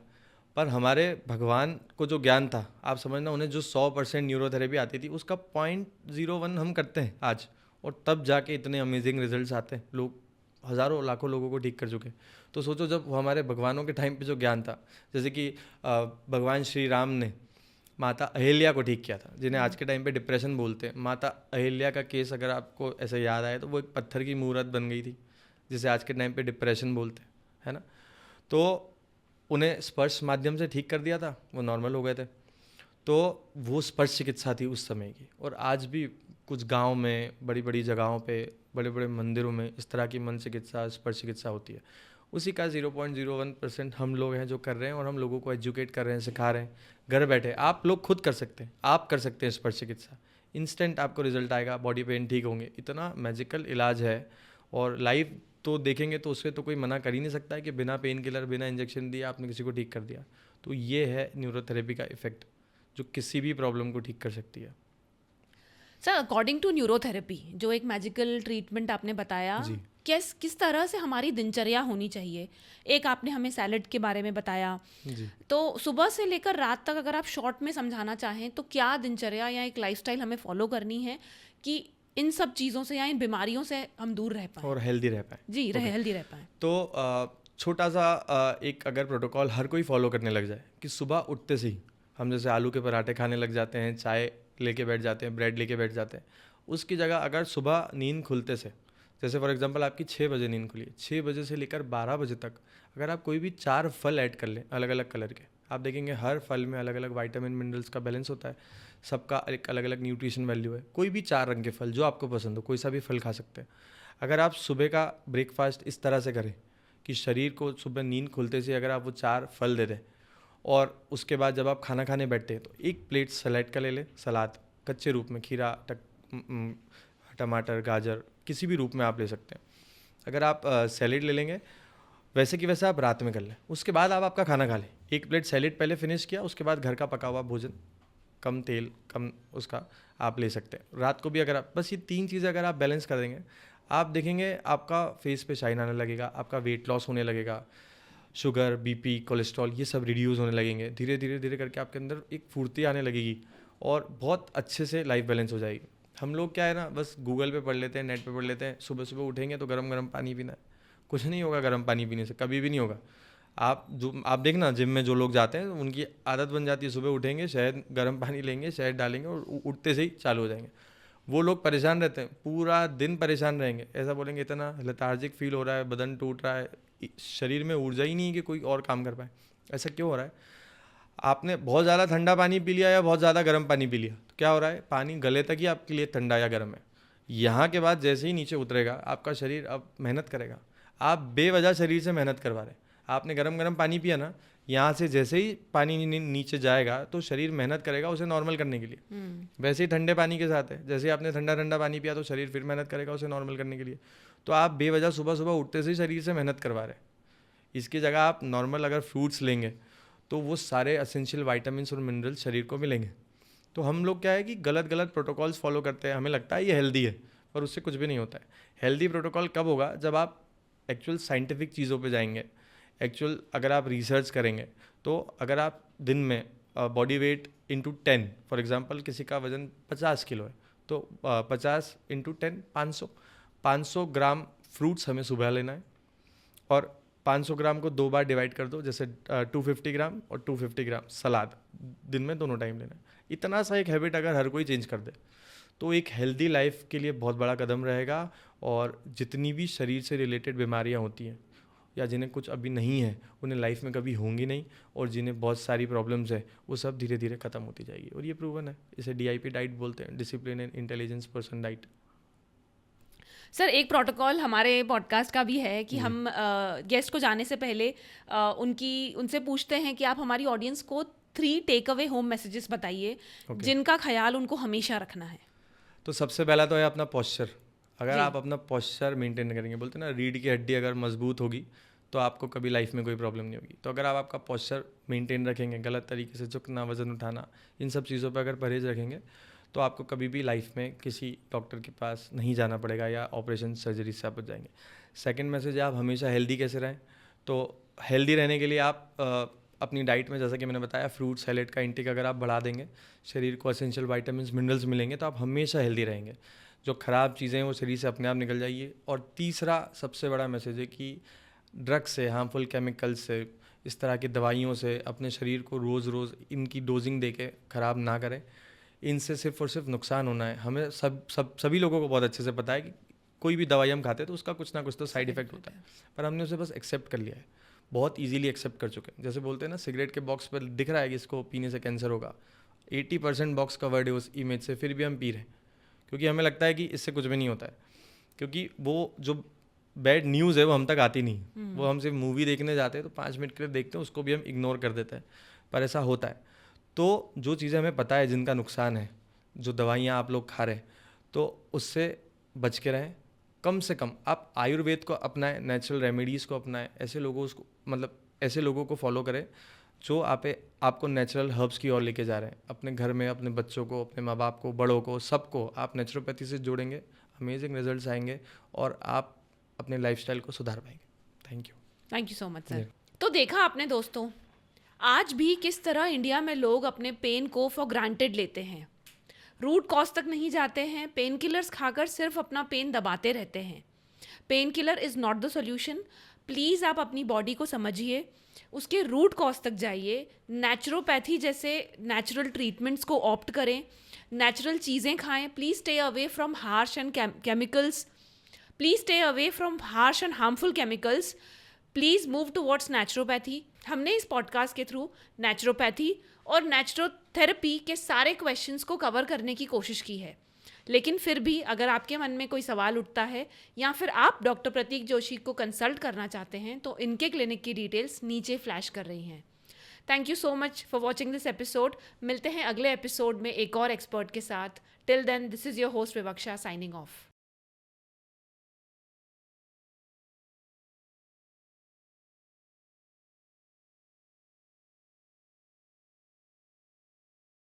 पर हमारे भगवान को जो ज्ञान था, आप समझना, उन्हें जो 100% न्यूरोथेरेपी आती थी उसका 0.01 हम करते हैं आज, और तब जाके इतने अमेजिंग रिजल्ट्स आते हैं। लोग हज़ारों लाखों लोगों को ठीक कर चुके हैं। तो सोचो, जब हमारे भगवानों के टाइम पे जो ज्ञान था, जैसे कि भगवान श्री राम ने माता अहिल्या को ठीक किया था, जिन्हें आज के टाइम पे डिप्रेशन बोलते हैं। माता अहिल्या का केस अगर आपको ऐसे याद आए तो वो एक पत्थर की मूर्त बन गई थी, जिसे आज के टाइम पे डिप्रेशन बोलते हैं, है ना। तो उन्हें स्पर्श माध्यम से ठीक कर दिया था, वो नॉर्मल हो गए थे। तो वो स्पर्श चिकित्सा थी उस समय की। और आज भी कुछ गांव में, बड़ी बड़ी जगहों पे, बड़े बड़े मंदिरों में इस तरह की मन चिकित्सा, स्पर्श चिकित्सा होती है। उसी का 0.01% हम लोग हैं जो कर रहे हैं, और हम लोगों को एजुकेट कर रहे हैं, सिखा रहे हैं। घर बैठे आप लोग खुद कर सकते हैं, आप कर सकते हैं स्पर्श चिकित्सा। इंस्टेंट आपको रिजल्ट आएगा, बॉडी पेन ठीक होंगे। इतना मैजिकल इलाज है। और लाइव तो देखेंगे तो उससे तो कोई मना कर ही नहीं सकता है कि बिना पेन किलर, बिना इंजेक्शन दिए आपने किसी को ठीक कर दिया। तो ये है न्यूरोथेरेपी का इफेक्ट, जो किसी भी प्रॉब्लम को ठीक कर सकती है। सर, अकॉर्डिंग टू न्यूरोथेरेपी, जो एक मैजिकल ट्रीटमेंट आपने बताया, जी। किस तरह से हमारी दिनचर्या होनी चाहिए? एक आपने हमें सैलड के बारे में बताया, जी। तो सुबह से लेकर रात तक अगर आप शॉर्ट में समझाना चाहें तो क्या दिनचर्या या एक लाइफस्टाइल हमें फॉलो करनी है कि इन सब चीज़ों से या इन बीमारियों से हम दूर रह पाएँ और हेल्दी रह पाए। जी, हेल्दी रह पाएँ? तो छोटा सा एक अगर प्रोटोकॉल हर कोई फॉलो करने लग जाए कि सुबह उठते से ही हम जैसे आलू के पराठे खाने लग जाते हैं, चाय लेके बैठ जाते हैं, ब्रेड लेके बैठ जाते हैं, उसकी जगह अगर सुबह नींद खुलते से, जैसे फॉर एग्जांपल आपकी 6 बजे नींद खुली है, 6 बजे से लेकर 12 बजे तक अगर आप कोई भी 4 फल ऐड कर लें अलग अलग कलर के, आप देखेंगे हर फल में अलग अलग विटामिन मिनरल्स का बैलेंस होता है, सबका एक अलग अलग न्यूट्रिशन वैल्यू है। कोई भी 4 रंग के फल जो आपको पसंद हो, कोई सा भी फल खा सकते हैं। अगर आप सुबह का ब्रेकफास्ट इस तरह से करें कि शरीर को सुबह नींद खुलते से अगर आप वो 4 फल दे दें, और उसके बाद जब आप खाना खाने बैठते हैं तो एक प्लेट सलाद का ले लें, सलाद कच्चे रूप में, खीरा, टमाटर, गाजर, किसी भी रूप में आप ले सकते हैं। अगर आप सैलेड ले लेंगे वैसे कि वैसे आप रात में कर लें, उसके बाद आप आपका खाना खा लें। एक प्लेट सैलेड पहले फिनिश किया, उसके बाद घर का पका हुआ भोजन, कम तेल, कम उसका आप ले सकते हैं। रात को भी अगर आप बस ये 3 चीज़ें अगर आप बैलेंस कर देंगे, आप देखेंगे आपका फेस पे शाइन आने लगेगा, आपका वेट लॉस होने लगेगा, शुगर, बीपी, कोलेस्ट्रॉल ये सब रिड्यूस होने लगेंगे। धीरे धीरे धीरे करके आपके अंदर एक फुर्ती आने लगेगी और बहुत अच्छे से लाइफ बैलेंस हो जाएगी। हम लोग क्या है ना, बस गूगल पे पढ़ लेते हैं, नेट पे पढ़ लेते हैं, सुबह सुबह उठेंगे तो गरम गरम पानी पीना है। कुछ नहीं होगा गरम पानी पीने से, कभी भी नहीं होगा। आप देखना जिम में जो लोग जाते हैं उनकी आदत बन जाती है, सुबह उठेंगे, शहद गर्म पानी लेंगे, शहद डालेंगे और उठते से ही चालू हो जाएंगे। वो लोग परेशान रहते हैं, पूरा दिन परेशान रहेंगे, ऐसा बोलेंगे इतना लेथार्जिक फील हो रहा है, बदन टूट रहा है, शरीर में ऊर्जा ही नहीं है कि कोई और काम कर पाए। ऐसा क्यों हो रहा है? आपने बहुत ज़्यादा ठंडा पानी पी लिया या बहुत ज़्यादा गर्म पानी पी लिया, तो क्या हो रहा है, पानी गले तक ही आपके लिए ठंडा या गर्म है। यहाँ के बाद जैसे ही नीचे उतरेगा आपका शरीर अब मेहनत करेगा। आप बेवजह शरीर से मेहनत करवा रहे हैं। आपने गरम गरम पानी पिया ना, यहाँ से जैसे ही पानी नीचे जाएगा तो शरीर मेहनत करेगा उसे नॉर्मल करने के लिए। वैसे ही ठंडे पानी के साथ है, जैसे ही आपने ठंडा ठंडा पानी पिया तो शरीर फिर मेहनत करेगा उसे नॉर्मल करने के लिए। तो आप बेवजह सुबह सुबह उठते से ही शरीर से मेहनत करवा रहे हैं। इसकी जगह आप नॉर्मल अगर फ्रूट्स लेंगे तो वो सारे एसेंशियल वाइटामिन और मिनरल्स शरीर को मिलेंगे। तो हम लोग क्या है कि गलत गलत प्रोटोकॉल्स फॉलो करते हैं, हमें लगता है ये हेल्दी है, पर उससे कुछ भी नहीं होता है। हेल्दी प्रोटोकॉल कब होगा, जब आप एक्चुअल साइंटिफिक चीज़ों पे जाएंगे, एक्चुअल अगर आप रिसर्च करेंगे। तो अगर आप दिन में body weight into 10, for example किसी का वज़न 50 किलो है तो 50 इंटू 10 500 ग्राम फ्रूट्स हमें सुबह लेना है, और 500 ग्राम को 2 बार डिवाइड कर दो, जैसे 250 ग्राम और 250 ग्राम सलाद दिन में दोनों टाइम लेना है। इतना सा एक हैबिट अगर हर कोई चेंज कर दे तो एक हेल्दी लाइफ के लिए बहुत बड़ा कदम रहेगा। और जितनी भी शरीर से रिलेटेड बीमारियां होती हैं या जिन्हें कुछ अभी नहीं है उन्हें लाइफ में कभी होंगी नहीं, और जिन्हें बहुत सारी प्रॉब्लम्स है वो सब धीरे धीरे ख़त्म होती जाएगी। और ये प्रूवन है, इसे DIP डाइट बोलते हैं, discipline and intelligence person diet. Sir, एक प्रोटोकॉल हमारे पॉडकास्ट का भी है कि हम गेस्ट को जाने से पहले उनसे पूछते हैं कि आप हमारी ऑडियंस को 3 टेक अवे होम मैसेजेस बताइए जिनका ख्याल उनको हमेशा रखना है। तो सबसे पहला तो है अपना पॉस्चर। अगर आप अपना पॉस्चर मेंटेन करेंगे, बोलते हैं ना रीढ़ की हड्डी अगर मजबूत होगी तो आपको कभी लाइफ में कोई प्रॉब्लम नहीं होगी। तो अगर आप आपका पॉस्चर मेंटेन रखेंगे, गलत तरीके से झुकना, वज़न उठाना, इन सब चीज़ों पर अगर परहेज रखेंगे तो आपको कभी भी लाइफ में किसी डॉक्टर के पास नहीं जाना पड़ेगा या ऑपरेशन सर्जरी से आप बच जाएंगे। सेकंड मैसेज है, आप हमेशा हेल्दी कैसे रहें। तो हेल्दी रहने के लिए आप अपनी डाइट में, जैसा कि मैंने बताया, फ्रूट सैलेड का इंटेक अगर आप बढ़ा देंगे, शरीर को एसेंशियल वाइटामिन मिनरल्स मिलेंगे तो आप हमेशा हेल्दी रहेंगे। जो ख़राब चीज़ें हैं वो शरीर से अपने आप निकल जाएगी। और तीसरा सबसे बड़ा मैसेज है कि ड्रग्स से, हार्मफुल केमिकल से इस तरह की दवाइयों से अपने शरीर को रोज़ रोज़ इनकी डोजिंग दे के ख़राब ना करें। इनसे सिर्फ और सिर्फ नुकसान होना है। हमें सभी लोगों को बहुत अच्छे से पता है कि कोई भी दवाई हम खाते हैं तो उसका कुछ ना कुछ तो साइड इफेक्ट होता है, पर हमने उसे बस एक्सेप्ट कर लिया है, बहुत इजीली एक्सेप्ट कर चुके हैं। जैसे बोलते हैं ना, सिगरेट के बॉक्स पर दिख रहा है कि इसको पीने से कैंसर होगा, 80% बॉक्स कवर्ड है उस इमेज से, फिर भी हम पी रहे हैं क्योंकि हमें लगता है कि इससे कुछ भी नहीं होता है। क्योंकि वो जो बैड न्यूज़ है वो हम तक आती नहीं, वो हम सिर्फ मूवी देखने जाते हैं तो 5 मिनट के लिए देखते हैं, उसको भी हम इग्नोर कर देते हैं, पर ऐसा होता है। तो जो चीज़ें हमें पता है जिनका नुकसान है, जो दवाइयाँ आप लोग खा रहे हैं, तो उससे बच के रहें। कम से कम आप आयुर्वेद को अपनाएं, नेचुरल रेमेडीज़ को अपनाएं, ऐसे लोगों को फॉलो करें जो आपको नेचुरल हर्ब्स की ओर लेके जा रहे हैं। अपने घर में अपने बच्चों को, अपने माँ बाप को, बड़ों को, सबको आप नेचुरोपैथी से जोड़ेंगे, अमेजिंग रिजल्ट्स आएंगे और आप अपने लाइफस्टाइल को सुधार पाएंगे। Thank you so much sir. तो देखा आपने दोस्तों, आज भी किस तरह इंडिया में लोग अपने पेन को फॉर ग्रांटेड लेते हैं, रूट कॉज तक नहीं जाते हैं, पेन किलर्स खाकर सिर्फ अपना पेन दबाते रहते हैं। Pain killer is not the solution. Please आप अपनी बॉडी को समझिए, उसके रूट कॉज तक जाइए, नेचुरोपैथी जैसे नेचुरल ट्रीटमेंट्स को ऑप्ट करें, नेचुरल चीज़ें खाएं। Please stay away from harsh and chemicals, please stay away from harsh and harmful chemicals, please move towards naturopathy. हमने इस पॉडकास्ट के थ्रू नेचुरोपैथी और नेचुरोथेरेपी के सारे क्वेश्चंस को कवर करने की कोशिश की है, लेकिन फिर भी अगर आपके मन में कोई सवाल उठता है या फिर आप डॉक्टर प्रतीक जोशी को कंसल्ट करना चाहते हैं तो इनके क्लिनिक की डिटेल्स नीचे फ्लैश कर रही हैं। Thank you so much for watching this episode. मिलते हैं अगले एपिसोड में एक और एक्सपर्ट के साथ। Till then, this is your host Vivaksha signing of.